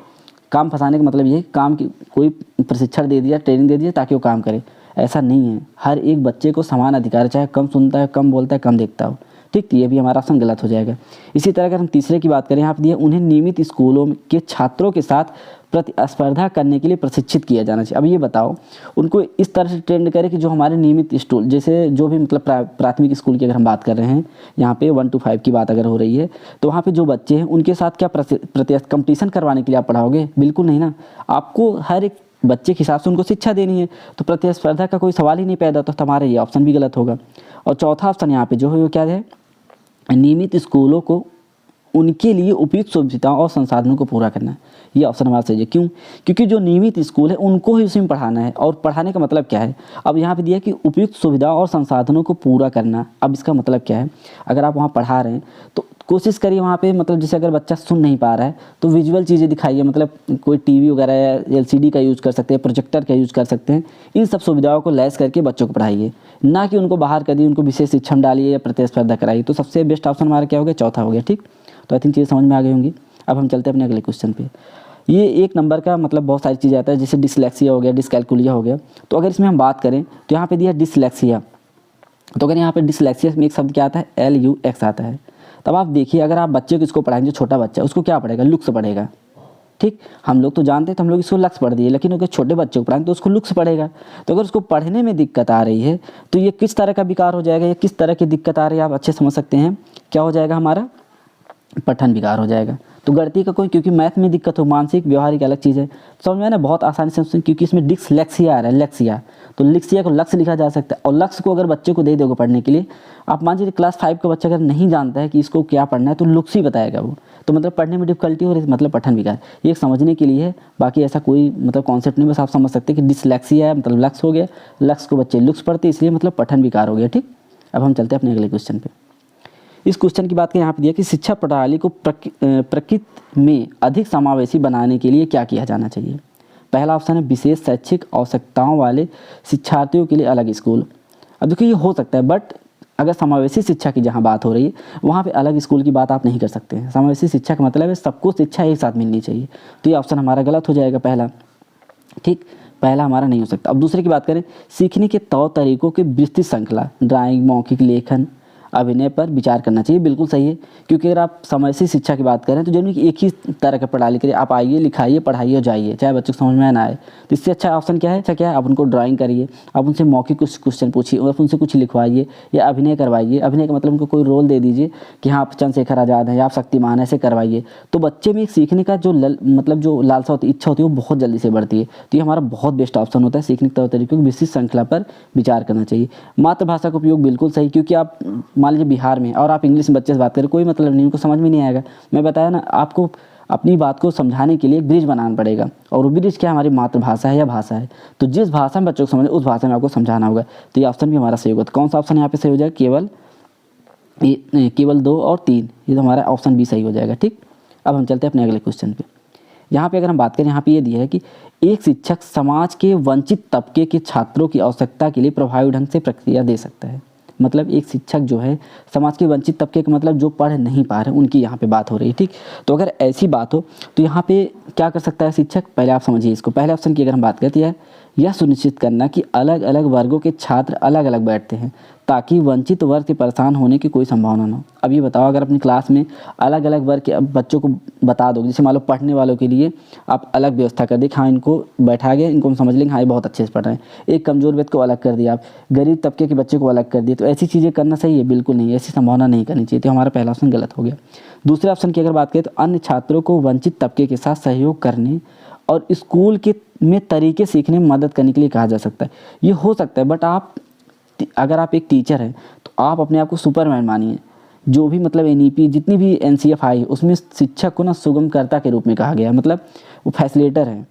काम फंसाने का मतलब ये काम की कोई प्रशिक्षण दे दिया, ट्रेनिंग दे दिया ताकि वो काम करे, ऐसा नहीं है। हर एक बच्चे को समान अधिकार, चाहे कम सुनता है, कम बोलता है, कम देखता हो। ठीक, तो ये भी हमारा ऑप्शन गलत हो जाएगा। इसी तरह अगर हम तीसरे की बात करें, यहाँ पर दिया उन्हें नियमित स्कूलों के छात्रों के साथ प्रतिस्पर्धा करने के लिए प्रशिक्षित किया जाना चाहिए। अब ये बताओ, उनको इस तरह से ट्रेंड करें कि जो हमारे नियमित स्कूल, जैसे जो भी मतलब प्राथमिक स्कूल की अगर हम बात कर रहे हैं, यहाँ पे 1 to 5 की बात अगर हो रही है, तो वहाँ पे जो बच्चे हैं उनके साथ क्या कंपटीशन करवाने के लिए आप पढ़ाओगे? बिल्कुल नहीं ना। आपको हर एक बच्चे के हिसाब से उनको शिक्षा देनी है, तो प्रतिस्पर्धा का कोई सवाल ही नहीं पैदा होता। तो हमारा ये ऑप्शन भी गलत होगा। और चौथा ऑप्शन यहाँ पे जो है वो क्या है? नियमित स्कूलों को उनके लिए उपयुक्त सुविधाओं और संसाधनों को पूरा करना है। ये ऑप्शन हमारा सही है। क्यों? क्योंकि जो नियमित स्कूल है उनको ही उसी में पढ़ाना है। और पढ़ाने का मतलब क्या है? अब यहाँ पे दिया कि उपयुक्त सुविधाओं और संसाधनों को पूरा करना। अब इसका मतलब क्या है? अगर आप वहाँ पढ़ा रहे हैं तो कोशिश करिए वहाँ पे मतलब जैसे अगर बच्चा सुन नहीं पा रहा है तो विजुअल चीज़ें दिखाइए, मतलब कोई टीवी वगैरह या एलसीडी का यूज़ कर सकते हैं, प्रोजेक्टर का यूज़ कर सकते हैं। इन सब सुविधाओं को लैस करके बच्चों को पढ़ाइए, ना कि उनको बाहर कर दिए, उनको विशेष शिक्षा में डालिए या प्रतिस्पर्धा कराइए। तो सबसे बेस्ट ऑप्शन हमारा क्या हो गया, चौथा हो गया। ठीक, तो आई थिंक चीज़ें समझ में आ गई होंगी। अब हम चलते हैं अपने अगले क्वेश्चन पे। ये 1 नंबर का मतलब बहुत सारी चीज़ें आता है, जैसे डिसलेक्सिया हो गया, डिसकैलकुलिया हो गया। तो अगर इसमें हम बात करें तो यहाँ पे दिया डिसलेक्सिया, तो अगर यहाँ पे डिसलेक्सिया में एक शब्द क्या आता है, LUX आता है। तब आप देखिए अगर आप बच्चे को इसको पढ़ाएंगे, जो छोटा बच्चा है उसको क्या पढ़ेगा, लुक्स पढ़ेगा। ठीक, हम लोग तो जानते हैं तो हम लोग इसको लक्स पढ़ दिए, लेकिन अगर छोटे बच्चे को पढ़ाएंगे तो उसको लुक्स पढ़ेगा। तो अगर उसको पढ़ने में दिक्कत आ रही है तो ये किस तरह का विकार हो जाएगा, या किस तरह की दिक्कत आ रही है, आप अच्छे समझ सकते हैं। क्या हो जाएगा, हमारा पठन विकार हो जाएगा। तो गणितीय का कोई, क्योंकि मैथ में दिक्कत हो, मानसिक व्यवहारिक अलग चीज़ है, समझ में ना, बहुत आसानी से समझ, क्योंकि इसमें डिसलेक्सिया आ रहा है, लेक्सिया, तो लिक्सिया को लक्ष्य लिखा जा सकता है। और लक्ष्य को अगर बच्चे को दे दोगे पढ़ने के लिए, आप मान लीजिए क्लास 5 का बच्चा अगर नहीं जानता है कि इसको क्या पढ़ना है तो लुक्स ही बताएगा वो, तो मतलब पढ़ने में डिफिकल्टी हो रही है, मतलब पठन विकार। ये समझने के लिए है, बाकी ऐसा कोई मतलब कॉन्सेप्ट नहीं, बस आप समझ सकते हैं कि डिसलेक्सिया है मतलब लक्ष्य हो गया, लक्ष्य को बच्चे लुक्स पढ़ते इसलिए मतलब पठन विकार हो गया। ठीक, अब हम चलते हैं अपने अगले क्वेश्चन पे। इस क्वेश्चन की बात करें, यहाँ पे दिया कि शिक्षा प्रणाली को प्रकृति में अधिक समावेशी बनाने के लिए क्या किया जाना चाहिए। पहला ऑप्शन है विशेष शैक्षिक आवश्यकताओं वाले शिक्षार्थियों के लिए अलग स्कूल। अब देखिए ये हो सकता है, बट अगर समावेशी शिक्षा की जहाँ बात हो रही है वहाँ पे अलग स्कूल की बात आप नहीं कर सकते हैं। समावेशी शिक्षा का मतलब है सबको शिक्षा एक साथ मिलनी चाहिए, तो ये ऑप्शन हमारा गलत हो जाएगा पहला। ठीक, पहला हमारा नहीं हो सकता। अब दूसरे की बात करें, सीखने के तौर तरीकों की विस्तृत श्रृंखला, ड्राइंग, मौखिक, लेखन, अभिनय पर विचार करना चाहिए। बिल्कुल सही है, क्योंकि अगर आप समावेशी शिक्षा की बात करें तो जरूरी कि एक ही तरह का प्रणाली करिए, आप आइए, लिखाइए, पढ़ाइए और जाइए, चाहे बच्चों को समझ में ना आए। तो इससे अच्छा ऑप्शन क्या है, अच्छा क्या है, आप उनको ड्राइंग करिए, आप उनसे मौखिक कुछ क्वेश्चन पूछिए और उनसे कुछ लिखवाइए, या अभिनय करवाइए। अभिनय का मतलब उनको कोई रोल दे दीजिए कि हाँ आप चंद्रशेखर आज़ाद हैं या आप शक्तिमान, ऐसे करवाइए। तो बच्चे में एक सीखने का जो मतलब जो लालसा होती है, इच्छा होती है, वो बहुत जल्दी से बढ़ती है। तो ये हमारा बहुत बेस्ट ऑप्शन होता है, सीखने के तौर तरीकों की विस्तृत श्रृंखला पर विचार करना चाहिए। मातृभाषा का उपयोग बिल्कुल सही, क्योंकि आप मान लीजिए बिहार में और आप इंग्लिश में बच्चे से बात करें, कोई मतलब नहीं, उनको समझ में नहीं आएगा। मैं बताया ना, आपको अपनी बात को समझाने के लिए ब्रिज बनाना पड़ेगा, और वो ब्रिज क्या, हमारी मातृभाषा है या भाषा है। तो जिस भाषा में बच्चों को समझे उस भाषा में आपको समझाना होगा। तो ये ऑप्शन भी हमारा सही होगा। तो कौन सा ऑप्शन यहाँ पे सही हो जाएगा, केवल 2 और 3, ये तो हमारा ऑप्शन भी सही हो जाएगा। ठीक, अब हम चलते हैं अपने अगले क्वेश्चन पे। यहाँ पे अगर हम बात करें, यहाँ पे ये दिया है कि एक शिक्षक समाज के वंचित तबके के छात्रों की आवश्यकता के लिए प्रभावी ढंग से प्रतिक्रिया दे सकता है। मतलब एक शिक्षक जो है समाज के वंचित तबके का मतलब जो पढ़ नहीं पा रहे उनकी यहाँ पे बात हो रही है। ठीक, तो अगर ऐसी बात हो तो यहाँ पे क्या कर सकता है शिक्षक, पहले आप समझिए इसको। पहले ऑप्शन की अगर हम बात करते हैं, यह सुनिश्चित करना कि अलग अलग वर्गों के छात्र अलग अलग बैठते हैं ताकि वंचित वर्ग के परेशान होने की कोई संभावना ना हो। अब ये बताओ, अगर अपनी क्लास में अलग अलग वर्ग के बच्चों को बता दो, जैसे मान लो पढ़ने वालों के लिए आप अलग व्यवस्था कर दें, हाँ इनको बैठा गया, इनको हम समझ लेंगे हाँ ये बहुत अच्छे से पढ़ रहे हैं। एक कमज़ोर व्यक्ति को अलग कर दिया, आप गरीब तबके के बच्चे को अलग कर दिए, तो ऐसी चीज़ें करना सही है? बिल्कुल नहीं, ऐसी संभावना नहीं करनी चाहिए। तो हमारा पहला ऑप्शन गलत हो गया। दूसरे ऑप्शन की अगर बात करें तो अन्य छात्रों को वंचित तबके के साथ सहयोग करने और स्कूल के में तरीके सीखने में मदद करने के लिए कहा जा सकता है। ये हो सकता है, बट आप अगर आप एक टीचर हैं तो आप अपने आप को सुपरमैन मानिए। जो भी मतलब NEP जितनी भी NCF आई उसमें शिक्षक को ना सुगमकर्ता के रूप में कहा गया, मतलब वो फैसिलिटेटर हैं,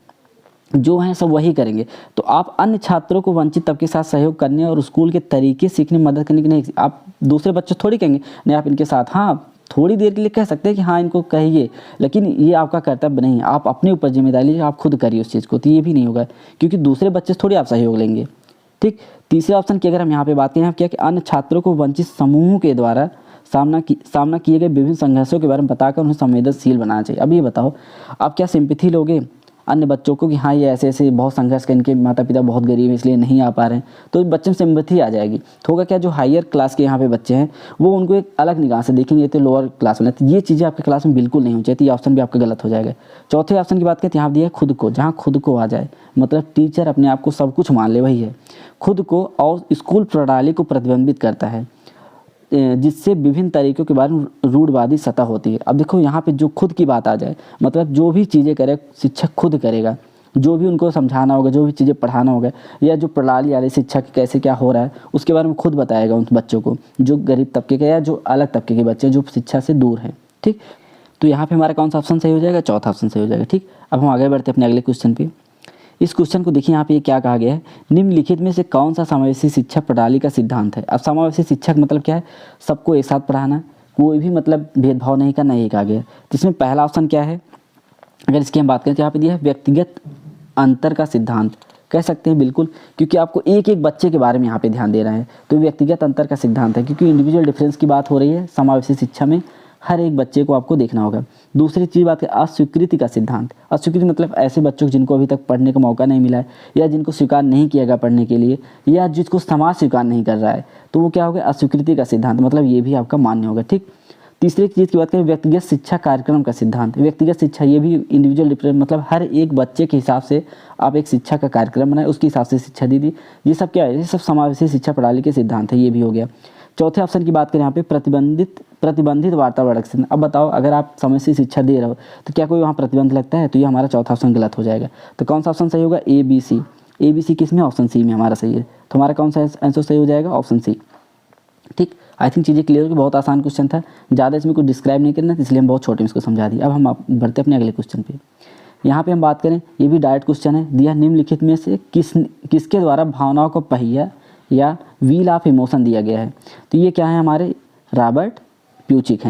जो हैं सब वही करेंगे। तो आप अन्य छात्रों को वंचित तबके के साथ सहयोग करने और स्कूल के तरीके सीखने में मदद करने की नहीं, आप दूसरे बच्चे थोड़ी कहेंगे नहीं आप इनके साथ, हाँ थोड़ी देर के लिए कह सकते हैं कि हाँ इनको कहिए, लेकिन ये आपका कर्तव्य नहीं, आप अपने ऊपर जिम्मेदारी लीजिए, आप खुद करिए उस चीज़ को। तो ये भी नहीं होगा, क्योंकि दूसरे बच्चे से थोड़ी आप सहयोग लेंगे। ठीक, तीसरे ऑप्शन की अगर हम यहाँ पे बात करें, क्या कि अन्य छात्रों को वंचित समूह के द्वारा सामना किए गए विभिन्न संघर्षों के बारे में बताकर उन्हें संवेदनशील बनाना चाहिए। अब ये बताओ, आप क्या सिंपैथी लोगे अन्य बच्चों को कि हाँ ये ऐसे ऐसे बहुत संघर्ष कर, इनके माता पिता बहुत गरीब हैं इसलिए नहीं आ पा रहे हैं, तो बच्चे में सिंपैथी आ जाएगी। तो होगा क्या, जो हायर क्लास के यहाँ पे बच्चे हैं वो उनको एक अलग निगाह से देखेंगे, तो लोअर क्लास में, तो ये चीज़ें आपके क्लास में बिल्कुल नहीं होनी चाहिए। ये ऑप्शन भी आपका गलत हो जाएगा। चौथे ऑप्शन की बात करें, यहाँ दिया है खुद को, जहाँ खुद को आ जाए, मतलब टीचर अपने आप को सब कुछ मान ले, वही है खुद को, और स्कूल प्रणाली को प्रतिबिंबित करता है जिससे विभिन्न तरीक़ों के बारे में रूढ़वादी सतह होती है। अब देखो यहाँ पे जो खुद की बात आ जाए, मतलब जो भी चीज़ें करे शिक्षक खुद करेगा, जो भी उनको समझाना होगा, जो भी चीज़ें पढ़ाना होगा, या जो प्रणाली वाली शिक्षा की कैसे क्या हो रहा है उसके बारे में खुद बताएगा उन बच्चों को, जो गरीब तबके के या जो अलग तबके के बच्चे जो शिक्षा से दूर हैं। ठीक, तो यहाँ पर हमारा कौन सा ऑप्शन सही हो जाएगा, चौथा ऑप्शन सही हो जाएगा। ठीक, अब हम आगे बढ़ते हैं अपने अगले क्वेश्चन पे। इस क्वेश्चन को देखिए, यहाँ पे क्या कहा गया है, निम्नलिखित में से कौन सा समावेशी शिक्षा प्रणाली का सिद्धांत है। अब समावेशी शिक्षा का मतलब क्या है, सबको एक साथ पढ़ाना, कोई भी मतलब भेदभाव नहीं करना, एक आ गया। तो इसमें पहला ऑप्शन क्या है, अगर इसकी हम बात करें तो यहाँ पे दिया है व्यक्तिगत अंतर का सिद्धांत, कह सकते हैं बिल्कुल, क्योंकि आपको एक एक बच्चे के बारे में यहाँ पे ध्यान देना है, तो व्यक्तिगत अंतर का सिद्धांत है, क्योंकि इंडिविजुअल डिफरेंस की बात हो रही है समावेशी शिक्षा में, हर एक बच्चे को आपको देखना होगा। दूसरी चीज़ बात है अस्वीकृति का सिद्धांत। अस्वीकृति मतलब ऐसे बच्चों जिनको अभी तक पढ़ने का मौका नहीं मिला है, या जिनको स्वीकार नहीं किया गया पढ़ने के लिए, या जिसको समाज स्वीकार नहीं कर रहा है, तो वो क्या होगा, अस्वीकृति का सिद्धांत, मतलब ये भी आपका मान्य होगा। ठीक, तीसरी चीज़ की बात करें व्यक्तिगत शिक्षा कार्यक्रम का सिद्धांत। व्यक्तिगत शिक्षा ये भी इंडिविजुअल डिफरेंस, मतलब हर एक बच्चे के हिसाब से आप एक शिक्षा का कार्यक्रम बनाए, उसके हिसाब से शिक्षा दीजिए। ये सब क्या है, ये सब समावेशी शिक्षा प्रणाली के सिद्धांत है, ये भी हो गया। चौथे ऑप्शन की बात करें यहाँ पे प्रतिबंधित वार्तावरण से। अब बताओ, अगर आप समावेशी शिक्षा दे रहे हो तो क्या कोई वहाँ प्रतिबंध लगता है, तो ये हमारा चौथा ऑप्शन गलत हो जाएगा। तो कौन सा ऑप्शन सही होगा, A B C. A B C किस में, ऑप्शन सी में हमारा सही है। तो हमारा कौन सा आंसर सही हो जाएगा, ऑप्शन सी। ठीक, आई थिंक चीज़ें क्लियर होगी, बहुत आसान क्वेश्चन था, ज़्यादा इसमें कुछ डिस्क्राइब नहीं करना, इसलिए हम बहुत छोटे में इसको समझा दिए। अब हम बढ़ते अपने अगले क्वेश्चन पे। यहाँ पे हम बात करें, ये भी डायरेक्ट क्वेश्चन है, दिया निम्नलिखित में से किसके द्वारा भावनाओं को पहिया या व्हील ऑफ इमोशन दिया गया है। तो ये क्या है, हमारे रॉबर्ट प्लूचिक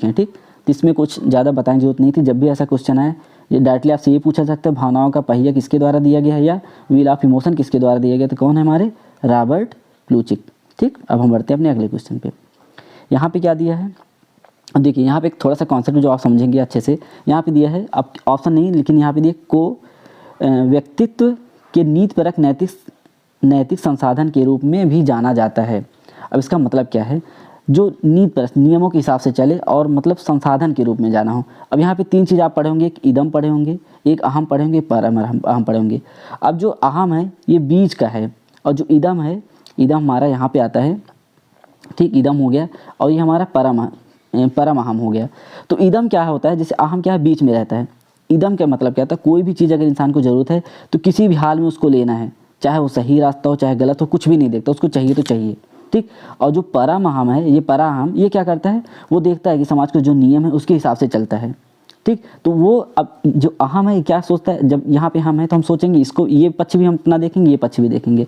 हैं। ठीक, तो इसमें कुछ ज़्यादा बताने की जरूरत नहीं थी। जब भी ऐसा क्वेश्चन आए, ये डायरेक्टली आपसे ये पूछा सकता है भावनाओं का पहिया किसके द्वारा दिया गया है, या व्हील ऑफ इमोशन किसके द्वारा दिया गया, तो कौन है, हमारे रॉबर्ट प्लूचिक। ठीक, अब हम बढ़ते हैं अपने अगले क्वेश्चन पे। यहाँ पे क्या दिया है, अब देखिए यहाँ पे एक थोड़ा सा कॉन्सेप्ट जो आप समझेंगे अच्छे से, यहाँ पे दिया है, अब ऑप्शन नहीं लेकिन यहाँ पे दिया को व्यक्तित्व के नीतिपरक नैतिक संसाधन के रूप में भी जाना जाता है। अब इसका मतलब क्या है, जो नीतिपरक नियमों के हिसाब से चले और मतलब संसाधन के रूप में जाना हो। अब यहाँ पे तीन चीज़ आप पढ़े होंगे, एक इदम पढ़े होंगे, एक अहम पढ़े होंगे, परम अहम पढ़े होंगे। अब जो अहम है ये बीज का है, और जो इदम है, इदम हमारा यहाँ पे आता है। ठीक, इदम हो गया, और ये हमारा परम अहम हो गया। तो इदम क्या होता है, जैसे अहम क्या है, बीच में रहता है। इदम का मतलब क्या होता है, कोई भी चीज़ अगर इंसान को ज़रूरत है तो किसी भी हाल में उसको लेना है, चाहे वो सही रास्ता हो चाहे गलत हो, कुछ भी नहीं देखता, उसको चाहिए तो चाहिए। ठीक, और जो परम अहम है, ये पराहम, ये क्या करता है, वो देखता है कि समाज के जो नियम है उसके हिसाब से चलता है। ठीक, तो वो अब जो अहम है क्या सोचता है, जब यहाँ पे हम है तो हम सोचेंगे इसको, ये पक्ष भी हम अपना देखेंगे, ये पक्ष भी देखेंगे,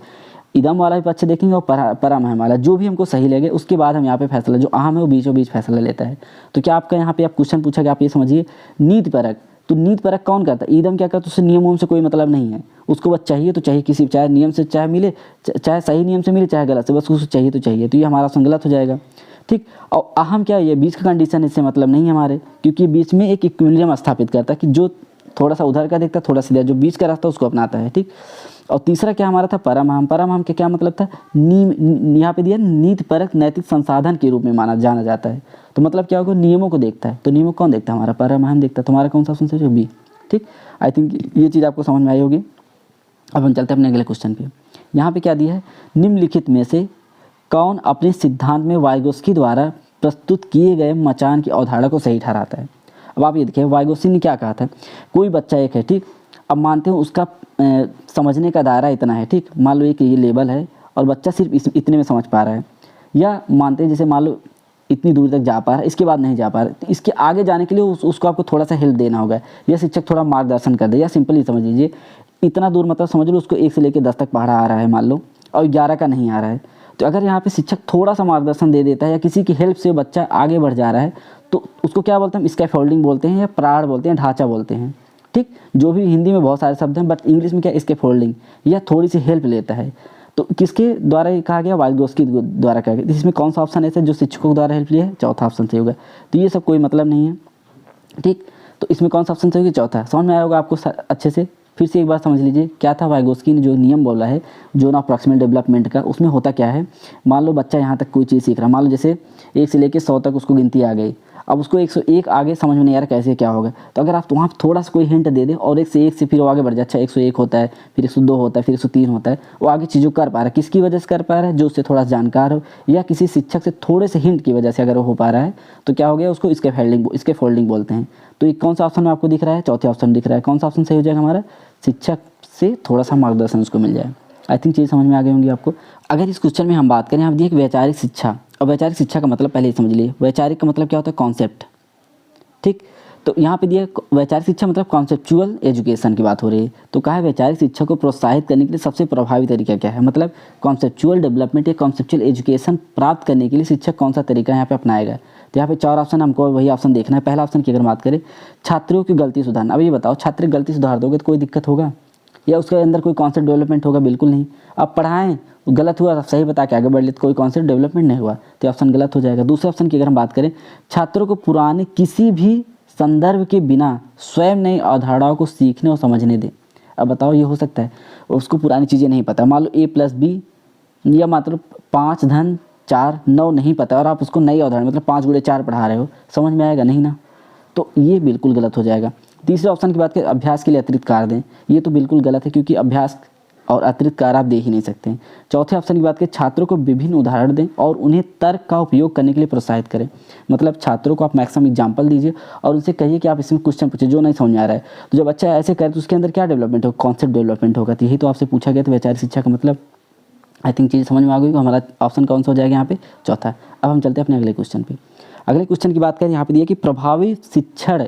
इदम वाला भी पक्ष देखेंगे और परम अहम वाला, जो भी हमको सही लगे उसके बाद हम यहाँ पे फैसला, जो अहम है वो बीचों बीच फैसला लेता है। तो क्या आपका यहाँ पे आप क्वेश्चन पूछा कि आप ये समझिए नीतिपरक, तो नीतिपरक कौन करता है, इदम क्या करता है, उससे नियमों से कोई मतलब नहीं है, उसको बस चाहिए तो चाहिए, किसी चाहे नियम से चाहे मिले, चाहे सही नियम से मिले चाहे गलत से, बस उसको चाहिए तो चाहिए। तो ये हमारा ऑप्शन गलत हो जाएगा। ठीक, और अहम क्या है, ये बीच का कंडीशन, इससे मतलब नहीं है हमारे, क्योंकि बीच में एक इक्विलिब्रियम स्थापित करता है कि जो थोड़ा सा उधर का देखता है, थोड़ा सीधा, जो बीच का रास्ता उसको अपनाता है। ठीक, और तीसरा क्या हमारा था, परम के क्या मतलब था, यहाँ पे दिया नीतिपरक नैतिक संसाधन के रूप में जाना जाता है। तो मतलब क्या होगा, नियमों को देखता है, तो नियमों कौन देखता है, हमारा परम देखता है। तुम्हारा कौन सा ऑप्शन है, बी। ठीक, आई थिंक ये चीज़ आपको समझ में आई होगी। अब हम चलते हैं अपने अगले क्वेश्चन पे। यहाँ पे क्या दिया है, निम्नलिखित में से कौन अपने सिद्धांत में वाइगोत्स्की द्वारा प्रस्तुत किए गए मचान की अवधारणा को सही ठहराता है। अब आप ये देखिए, वाइगोत्स्की ने क्या कहा था, कोई बच्चा एक है, ठीक, अब मानते हैं उसका समझने का दायरा इतना है। ठीक, मान लो एक ये लेवल है और बच्चा सिर्फ इतने में समझ पा रहा है, या मानते हैं जैसे मान लो इतनी दूर तक जा पा रहा है, इसके बाद नहीं जा पा रहा, तो इसके आगे जाने के लिए उसको आपको थोड़ा सा हेल्प देना होगा, या शिक्षक थोड़ा मार्गदर्शन कर दे, या सिंपली समझ लीजिए इतना दूर मतलब समझ लो उसको 1 से लेकर 10 तक पढ़ा आ रहा है मान लो, और 11 का नहीं आ रहा है, तो अगर यहाँ पे शिक्षक थोड़ा सा मार्गदर्शन दे देता है या किसी की हेल्प से बच्चा आगे बढ़ जा रहा है, तो उसको क्या बोलते हैं, स्कैफोल्डिंग बोलते हैं, या प्राण बोलते हैं, ढांचा बोलते हैं। ठीक, जो भी हिंदी में बहुत सारे शब्द हैं, बट इंग्लिश में क्या, स्कैफोल्डिंग, या थोड़ी सी हेल्प लेता है। तो किसके द्वारा ये कहा गया, वाइगोत्स्की द्वारा कहा गया। इसमें कौन सा ऑप्शन है जो शिक्षकों द्वारा हेल्प लिया है, चौथा ऑप्शन सही होगा। तो ये सब कोई मतलब नहीं है। ठीक, तो इसमें कौन सा ऑप्शन सही होगा, चौथा। समझ में आया होगा आपको अच्छे से। फिर से एक बार समझ लीजिए क्या था, वाइगोत्स्की ने जो नियम बोला है जोन ऑफ प्रॉक्सिमल डेवलपमेंट का, उसमें होता क्या है, मान लो बच्चा यहाँ तक कोई चीज़ सीख रहा है, मान लो जैसे 1 से लेकर 100 तक उसको गिनती आ गई, अब उसको 101 आगे समझ में नहीं आ रहा कैसे क्या होगा, तो अगर आप वहाँ थोड़ा सा कोई हिंट दे दे और 1 से फिर वो आगे बढ़ जाए, अच्छा 101 होता है, फिर 102 होता है, फिर 103 होता है, वो आगे चीज़ों कर पा रहा है, किसकी वजह से कर पा रहा है, जो उससे थोड़ा जानकार हो, या किसी शिक्षक से थोड़े से हिंट की वजह से अगर वो हो पा रहा है, तो क्या हो गया, उसको स्कैफोल्डिंग बोलते हैं। तो ये कौन सा ऑप्शन में आपको दिख रहा है, चौथे ऑप्शन दिख रहा है। कौन सा ऑप्शन सही हो जाएगा हमारा, शिक्षक से थोड़ा सा मार्गदर्शन उसको मिल जाए। आई थिंक चीज़ समझ में आ गई होंगी आपको। अगर इस क्वेश्चन में हम बात करें, आप देखिए वैचारिक शिक्षा, और वैचारिक शिक्षा का मतलब पहले ही समझ लिए, वैचारिक का मतलब क्या होता है, कॉन्सेप्ट। ठीक, तो यहाँ पे दिया वैचारिक शिक्षा मतलब कॉन्सेप्चुअल एजुकेशन की बात हो रही है। तो कहा है वैचारिक शिक्षा को प्रोत्साहित करने के लिए सबसे प्रभावी तरीका क्या है, मतलब कॉन्सेप्चुअल डेवलपमेंट या कॉन्सेप्चुअल एजुकेशन प्राप्त करने के लिए शिक्षक कौन सा तरीका यहाँ पे अपनाएगा। तो यहाँ पे 4 ऑप्शन, हमको वही ऑप्शन देखना है। पहला ऑप्शन की अगर बात करें, छात्रों की गलती सुधारना। अब ये बताओ, छात्र गलती सुधार दोगे तो कोई दिक्कत होगा या उसके अंदर कोई कॉन्सेप्ट डेवलपमेंट होगा? बिल्कुल नहीं। आप पढ़ाएं, गलत हुआ सही बता के आगे बढ़ लेते, कोई कॉन्सेप्ट डेवलपमेंट नहीं हुआ तो ऑप्शन गलत हो जाएगा। दूसरे ऑप्शन की अगर हम बात करें, छात्रों को पुराने किसी भी संदर्भ के बिना स्वयं नई अवधारणाओं को सीखने और समझने दें। अब बताओ, ये हो सकता है उसको पुरानी चीज़ें नहीं पता, मान लो a+b या मतलब 5 धन 4 9 नहीं पता और आप उसको नई अवधारणा मतलब 5 गुणे 4 पढ़ा रहे हो, समझ में आएगा नहीं ना, तो ये बिल्कुल गलत हो जाएगा। तीसरे ऑप्शन की बात करें, अभ्यास के लिए अतिरिक्त कार्य दें। ये तो बिल्कुल गलत है क्योंकि अभ्यास और अतिरिक्त कार्य आप दे ही नहीं सकते हैं। चौथे ऑप्शन की बात करें, छात्रों को विभिन्न उदाहरण दें और उन्हें तर्क का उपयोग करने के लिए प्रोत्साहित करें। मतलब छात्रों को आप मैक्सिमम एग्जाम्पल दीजिए और उनसे कहिए कि आप इसमें क्वेश्चन पूछिए जो नहीं समझ में आ रहा है। तो जब बच्चा ऐसे करे तो उसके अंदर क्या डेवलपमेंट होगा? कॉन्सेप्ट डेवलपमेंट होगा। तो यही तो आपसे पूछा गया था वैचारिक शिक्षा का मतलब। आई थिंक चीज़ समझ में आ गई। तो हमारा ऑप्शन कौन सा हो जाएगा यहाँ पे? चौथा। अब हम चलते हैं अपने अगले क्वेश्चन पे। अगले क्वेश्चन की बात करें, यहाँ पे दिया कि प्रभावी शिक्षण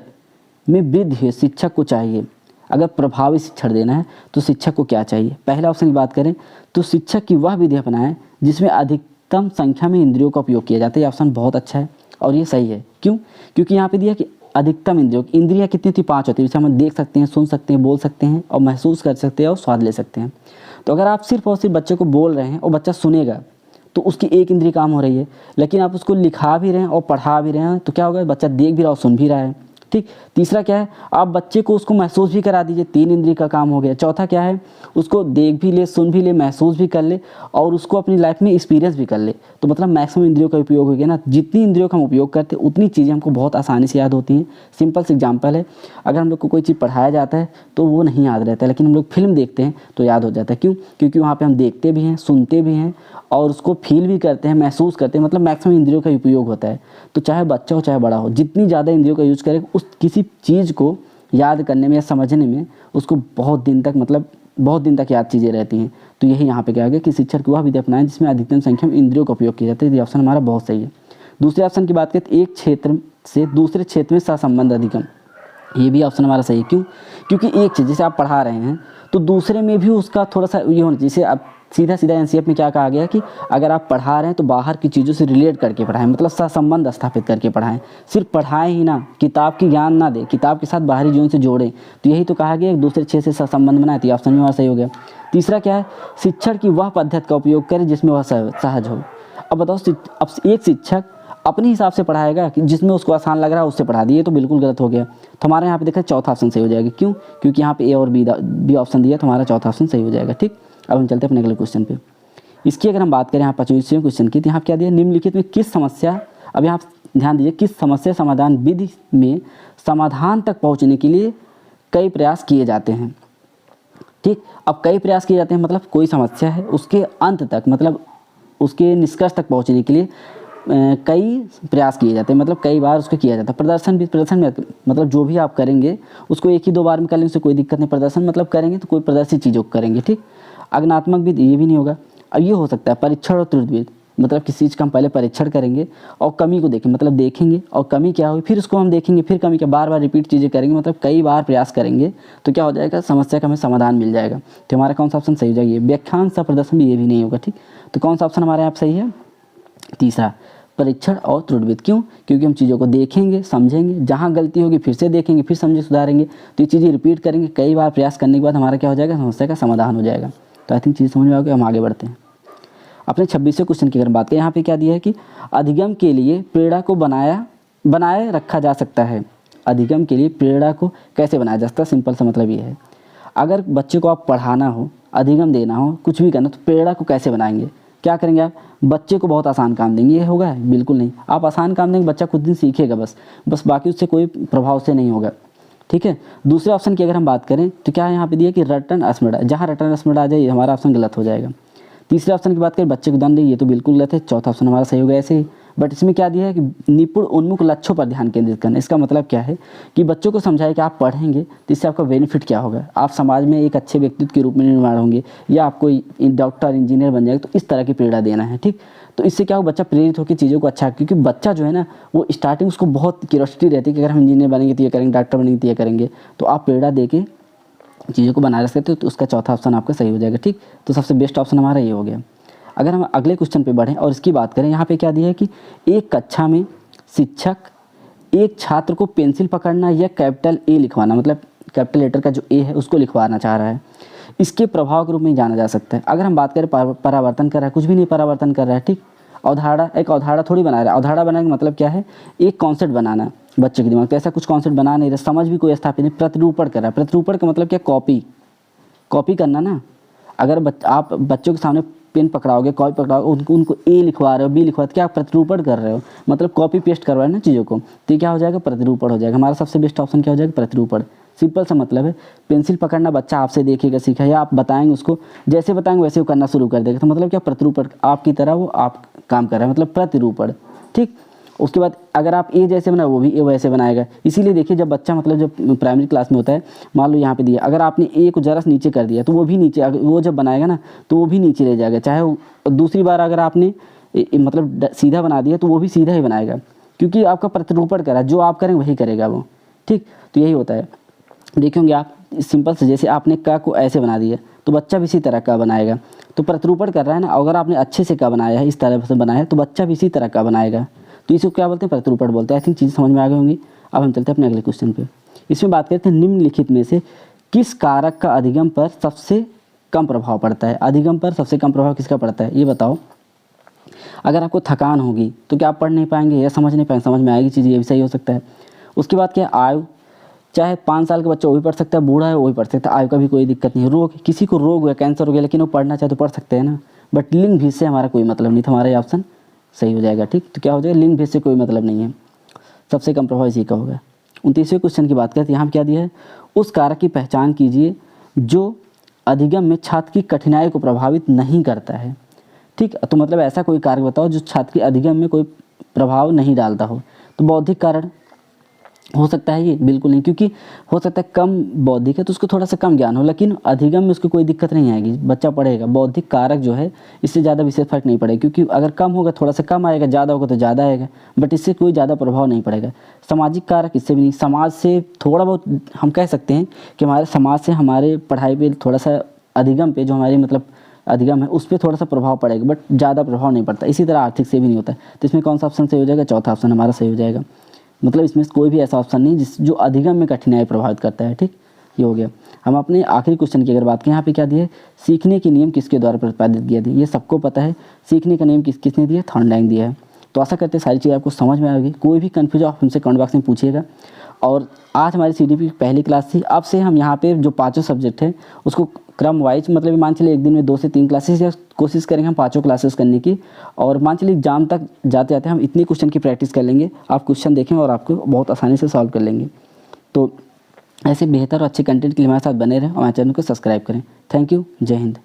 में वृद्धि शिक्षक को चाहिए। अगर प्रभावी शिक्षण देना है तो शिक्षक को क्या चाहिए? पहला ऑप्शन की बात करें तो शिक्षक की वह विधि अपनाएं जिसमें अधिकतम संख्या में इंद्रियों का उपयोग किया जाता है। ये ऑप्शन बहुत अच्छा है और ये सही है। क्यों? क्योंकि यहाँ पे दिया कि अधिकतम इंद्रियाँ कितनी होती? 5 होती है, जिसे हम देख सकते हैं, सुन सकते हैं, बोल सकते हैं और महसूस कर सकते हैं और स्वाद ले सकते हैं। तो अगर आप सिर्फ और सिर्फ बच्चे को बोल रहे हैं और बच्चा सुनेगा तो उसकी एक इंद्रिय काम हो रही है, लेकिन आप उसको लिखा भी रहे हैं और पढ़ा भी रहे हैं तो क्या होगा? बच्चा देख भी रहा और सुन भी रहा है। ठीक। तीसरा क्या है? आप बच्चे को उसको महसूस भी करा दीजिए, 3 इंद्रिय का काम हो गया। चौथा क्या है? उसको देख भी ले, सुन भी ले, महसूस भी कर ले और उसको अपनी लाइफ में एक्सपीरियंस भी कर ले। तो मतलब मैक्सिमम इंद्रियों का उपयोग हो गया ना। जितनी इंद्रियों का हम उपयोग करते हैं उतनी चीज़ें हमको बहुत आसानी से याद होती हैं। सिंपल सी एग्जाम्पल है, अगर हम लोग को कोई चीज़ पढ़ाया जाता है तो वो नहीं याद रहता है, लेकिन हम लोग फिल्म देखते हैं तो याद हो जाता है। क्यों? क्योंकि वहाँ पर हम देखते भी हैं, सुनते भी हैं और उसको फील भी करते हैं, महसूस करते हैं। मतलब मैक्सिमम इंद्रियों का उपयोग होता है। तो चाहे बच्चा हो चाहे बड़ा हो, जितनी ज़्यादा इंद्रियों का यूज़ करें उस किसी चीज़ को याद करने में या समझने में उसको बहुत दिन तक याद चीज़ें रहती हैं। तो यही यहाँ पे क्या गया कि शिक्षक की वह विधि अपनाएं जिसमें अधिकतम संख्या में इंद्रियों का उपयोग किया जाता है। ये ऑप्शन हमारा बहुत सही है। दूसरे ऑप्शन की बात करें तो एक क्षेत्र से दूसरे क्षेत्र में सहसंबंध अधिगम। ये भी ऑप्शन हमारा सही है। क्यों? क्योंकि एक चीज़ जैसे आप पढ़ा रहे हैं तो दूसरे में भी उसका थोड़ा सा ये होना चाहिए। जैसे आप सीधा एनसीईआरटी में क्या कहा गया कि अगर आप पढ़ा रहे हैं तो बाहर की चीज़ों से रिलेट करके पढ़ाएं, मतलब सहसंबंध स्थापित करके पढ़ाएं। सिर्फ पढ़ाएं ही ना, किताब की ज्ञान ना दें, किताब के साथ बाहरी जीवन से जोड़ें। तो यही तो कहा गया एक दूसरे क्षेत्र से सहसंबंध बनाए। तो ऑप्शन भी हमारा सही हो गया। तीसरा क्या है? शिक्षण की वह पद्धति का उपयोग करें जिसमें वह सहज हो। अब बताओ, अब एक शिक्षक अपने हिसाब से पढ़ाएगा कि जिसमें उसको आसान लग रहा है उससे पढ़ा दिए, तो बिल्कुल गलत हो गया। तो हमारे यहाँ पे देखा चौथा ऑप्शन सही हो जाएगा। क्यों? क्योंकि यहाँ पे ए और बी ऑप्शन दिया तो हमारा चौथा ऑप्शन सही हो जाएगा। ठीक। अब हम चलते हैं अपने अगले क्वेश्चन पे। इसकी अगर हम बात करें यहाँ 25वें क्वेश्चन की, तो यहाँ क्या दिया? निम्नलिखित में किस समस्या, अब यहाँ ध्यान दीजिए, किस समस्या समाधान विधि में समाधान तक पहुँचने के लिए कई प्रयास किए जाते हैं। ठीक। अब कई प्रयास किए जाते हैं मतलब कोई समस्या है उसके अंत तक मतलब उसके निष्कर्ष तक पहुँचने के लिए कई प्रयास किए जाते हैं, मतलब कई बार उसको किया जाता है। प्रदर्शन में मतलब जो भी आप करेंगे उसको एक ही 2 बार में कर लेंगे उससे कोई दिक्कत नहीं। प्रदर्शन मतलब करेंगे तो कोई प्रदर्शित चीज़ों को करेंगे। ठीक। आज्ञानात्मक भी, ये भी नहीं होगा। अब ये हो सकता है परीक्षण और त्रुटिविद, मतलब किसी चीज़ का हम पहले परीक्षण करेंगे और कमी को देखें, मतलब देखेंगे और कमी क्या हुई फिर उसको हम देखेंगे, फिर कमी क्या, बार बार रिपीट चीज़ें करेंगे, मतलब कई बार प्रयास करेंगे तो क्या हो जाएगा? समस्या का हमें समाधान मिल जाएगा। तो हमारा कौन सा ऑप्शन सही हो जाएगा? व्याख्यान सह प्रदर्शन भी, ये भी नहीं होगा। ठीक। तो कौन सा ऑप्शन हमारे यहाँ सही है? तीसरा, परीक्षण और त्रुटिविद। क्यों? क्योंकि हम चीज़ों को देखेंगे, समझेंगे, जहाँ गलती होगी फिर से देखेंगे, फिर समझे, सुधारेंगे। तो ये चीज़ें रिपीट करेंगे, कई बार प्रयास करने के बाद हमारा क्या हो जाएगा? समस्या का समाधान हो जाएगा। तो आई थिंक चीज़ समझ में आ गई। हम आगे बढ़ते हैं अपने 26वें क्वेश्चन की अगर बात करें। यहाँ पे क्या दिया है कि अधिगम के लिए प्रेरणा को बनाए रखा जा सकता है। अधिगम के लिए प्रेरणा को कैसे बनाया जा सकता है? सिंपल सा मतलब ये है, अगर बच्चे को आप पढ़ाना हो, अधिगम देना हो, कुछ भी करना, तो प्रेरणा को कैसे बनाएंगे? क्या करेंगे आप? बच्चे को बहुत आसान काम देंगे। ये होगा? बिल्कुल नहीं। आप आसान काम देंगे, बच्चा कुछ दिन सीखेगा बस बाकी उससे कोई प्रभाव से नहीं होगा। ठीक है। दूसरे ऑप्शन की अगर हम बात करें तो क्या यहाँ पे दिया कि रटन स्मरण, जहाँ रटन स्मरण आ जाए हमारा ऑप्शन गलत हो जाएगा। तीसरे ऑप्शन की बात करें बच्चे को दंड, ये तो बिल्कुल गलत है। चौथा ऑप्शन हमारा सही हो गया। ऐसे ही बट इसमें क्या दिया है कि निपुण उन्मुख लक्ष्यों पर ध्यान केंद्रित करना। इसका मतलब क्या है कि बच्चों को समझाए कि आप पढ़ेंगे तो इससे आपका बेनिफिट क्या होगा, आप समाज में एक अच्छे व्यक्तित्व के रूप में निर्माण होंगे या आप कोई डॉक्टर इंजीनियर बन जाएगा, तो इस तरह की प्रेरणा देना है। ठीक, तो इससे क्या हो, बच्चा प्रेरित होकर चीज़ों को अच्छा, क्योंकि बच्चा जो है ना वो स्टार्टिंग उसको बहुत क्यूरियोसिटी रहती है कि अगर हम इंजीनियर बनेंगे तो ये करेंगे, डॉक्टर बनेंगे तो ये करेंगे, तो आप प्रेरणा दे के चीज़ों को बनाए रख सकते हो, तो उसका चौथा ऑप्शन आपका सही हो जाएगा। ठीक, तो सबसे बेस्ट ऑप्शन हमारा ये हो गया। अगर हम अगले क्वेश्चन पे बढ़ें और इसकी बात करें, यहाँ पे क्या दिया है कि एक कक्षा में शिक्षक एक छात्र को पेंसिल पकड़ना या कैपिटल ए लिखवाना, मतलब कैपिटल लेटर का जो ए है उसको लिखवाना चाह रहा है, इसके प्रभाव के रूप में जाना जा सकता है। अगर हम बात करें परावर्तन कर रहा है, कुछ भी नहीं परावर्तन कर रहा है। ठीक, अवधारणा, एक अवधारणा थोड़ी बना रहा है। अवधारणा बनाने का मतलब क्या है, एक कॉन्सेप्ट बनाना बच्चे के दिमाग पे, ऐसा कुछ कॉन्सेप्ट बना नहीं रहा, समझ भी कोई स्थापित नहीं, प्रतिरूपण कर रहा है। प्रतिरूपण का मतलब क्या, कॉपी करना ना। अगर आप बच्चों के सामने पेन पकड़ाओगे, कॉपी पकड़ाओगे, उनको ए लिखवा रहे हो, बी लिखवा रहे हो, क्या आप प्रतिरूपण कर रहे हो, मतलब कॉपी पेस्ट करवा रहे हो ना चीज़ों को, तो ये क्या हो जाएगा, प्रतिरूपण हो जाएगा। हमारा सबसे बेस्ट ऑप्शन क्या हो जाएगा, प्रतिरूपण। सिंपल सा मतलब है, पेंसिल पकड़ना बच्चा आपसे देखेगा सीखा, या आप बताएंगे उसको, जैसे बताएंगे वैसे वो करना शुरू कर देगा, तो मतलब क्या, प्रतिरूपण, आपकी तरह वो आप काम कर रहा है, मतलब प्रतिरूपण। ठीक, उसके बाद अगर आप ए जैसे बनाए वो भी ए वैसे बनाएगा। इसीलिए देखिए, जब बच्चा मतलब जब प्राइमरी क्लास में होता है, मान लो यहाँ पे दिया, अगर आपने ए को जरा नीचे कर दिया तो वो भी नीचे, वो जब बनाएगा ना तो वो भी नीचे ले जाएगा, चाहे वो दूसरी बार अगर आपने मतलब सीधा बना दिया तो वो भी सीधा ही बनाएगा, क्योंकि आपका प्रतिरूपण करा, जो आप करेंगे वही करेगा वो। ठीक, तो यही होता है। देखेंगे आप सिंपल से, जैसे आपने क को ऐसे बना दिया तो बच्चा भी इसी तरह का बनाएगा, तो प्रतिरूपण कर रहा है ना। अगर आपने अच्छे से का बनाया है, इस तरह से बनाया है, तो बच्चा भी इसी तरह का बनाएगा, तो इसको क्या बोलते हैं, प्रतिरूपण बोलते हैं। आई थिंक चीज़ समझ में आ गई होंगी। अब हम चलते हैं अपने अगले क्वेश्चन पे। इसमें बात करते हैं, निम्नलिखित में से किस कारक का अधिगम पर सबसे कम प्रभाव पड़ता है। अधिगम पर सबसे कम प्रभाव किसका पड़ता है, ये बताओ। अगर आपको थकान होगी तो क्या आप पढ़ नहीं पाएंगे या समझ नहीं पाएंगे, समझ में आएगी चीज़, ये भी सही हो सकता है। उसके बाद क्या, आयु, चाहे 5 साल का बच्चा वो भी पढ़ सकता है, बूढ़ा है वो भी पढ़ सकता है, आयु का भी कोई दिक्कत नहीं है। रोग, किसी को रोग हुआ, कैंसर हो गया, लेकिन वो पढ़ना चाहे तो पढ़ सकते हैं ना। बट लिंग भेद से हमारा कोई मतलब नहीं था, हमारा ये ऑप्शन सही हो जाएगा। ठीक, तो क्या हो जाएगा, लिंग भेद से कोई मतलब नहीं है, सबसे कम प्रभाव इसी का होगा। 29वें क्वेश्चन की बात करते हैं, यहाँ क्या दिया है, उस कारक की पहचान कीजिए जो अधिगम में छात्र की कठिनाई को प्रभावित नहीं करता है। ठीक, तो मतलब ऐसा कोई कारक बताओ जो छात्र के अधिगम में कोई प्रभाव नहीं डालता हो। तो बौद्धिक कारण हो सकता है ये, बिल्कुल नहीं, क्योंकि हो सकता है कम बौद्धिक है तो उसको थोड़ा सा कम ज्ञान हो, लेकिन अधिगम में उसको कोई दिक्कत नहीं आएगी, बच्चा पढ़ेगा। बौद्धिक कारक जो है इससे ज़्यादा विशेष फर्क नहीं पड़ेगा, क्योंकि अगर कम होगा थोड़ा सा कम आएगा, ज़्यादा होगा तो ज़्यादा आएगा, बट इससे कोई ज़्यादा प्रभाव नहीं पड़ेगा। सामाजिक कारक इससे भी नहीं, समाज से थोड़ा बहुत हम कह सकते हैं कि हमारे समाज से हमारे पढ़ाई पर थोड़ा सा अधिगम पे, जो हमारी मतलब अधिगम है उस पर थोड़ा सा प्रभाव पड़ेगा, बट ज़्यादा प्रभाव नहीं पड़ता। इसी तरह आर्थिक से भी नहीं होता। तो इसमें कौन सा ऑप्शन सही हो जाएगा, चौथा ऑप्शन हमारा सही हो जाएगा। मतलब इसमें कोई भी ऐसा ऑप्शन नहीं जो अधिगम में कठिनाई प्रभावित करता है। ठीक, ये हो गया। हम अपने आखिरी क्वेश्चन की अगर बात करें, यहाँ पे क्या दिए, सीखने के नियम किसके द्वारा प्रतिपादित किया दिए। ये सबको पता है, सीखने का नियम किसने दिया, थॉर्नडाइक दिया है। तो आशा करते हैं सारी चीज़ आपको समझ में आएगी। कोई भी कन्फ्यूजन आप हमसे कमेंट बॉक्स में पूछिएगा। और आज हमारी CDP की पहली क्लास थी। अब से हम यहाँ पे जो 5 सब्जेक्ट हैं उसको क्रम वाइज, मतलब मान चलिए एक दिन में 2 से 3 क्लासेस, या कोशिश करेंगे हम 5 क्लासेस करने की। और मान चलिए एग्जाम तक जाते जाते हम इतने क्वेश्चन की प्रैक्टिस कर लेंगे, आप क्वेश्चन देखें और आपको बहुत आसानी से सॉल्व कर लेंगे। तो ऐसे बेहतर और अच्छे कंटेंट के लिए हमारे साथ बने रहें और हमारे चैनल को सब्सक्राइब करें। थैंक यू, जय हिंद।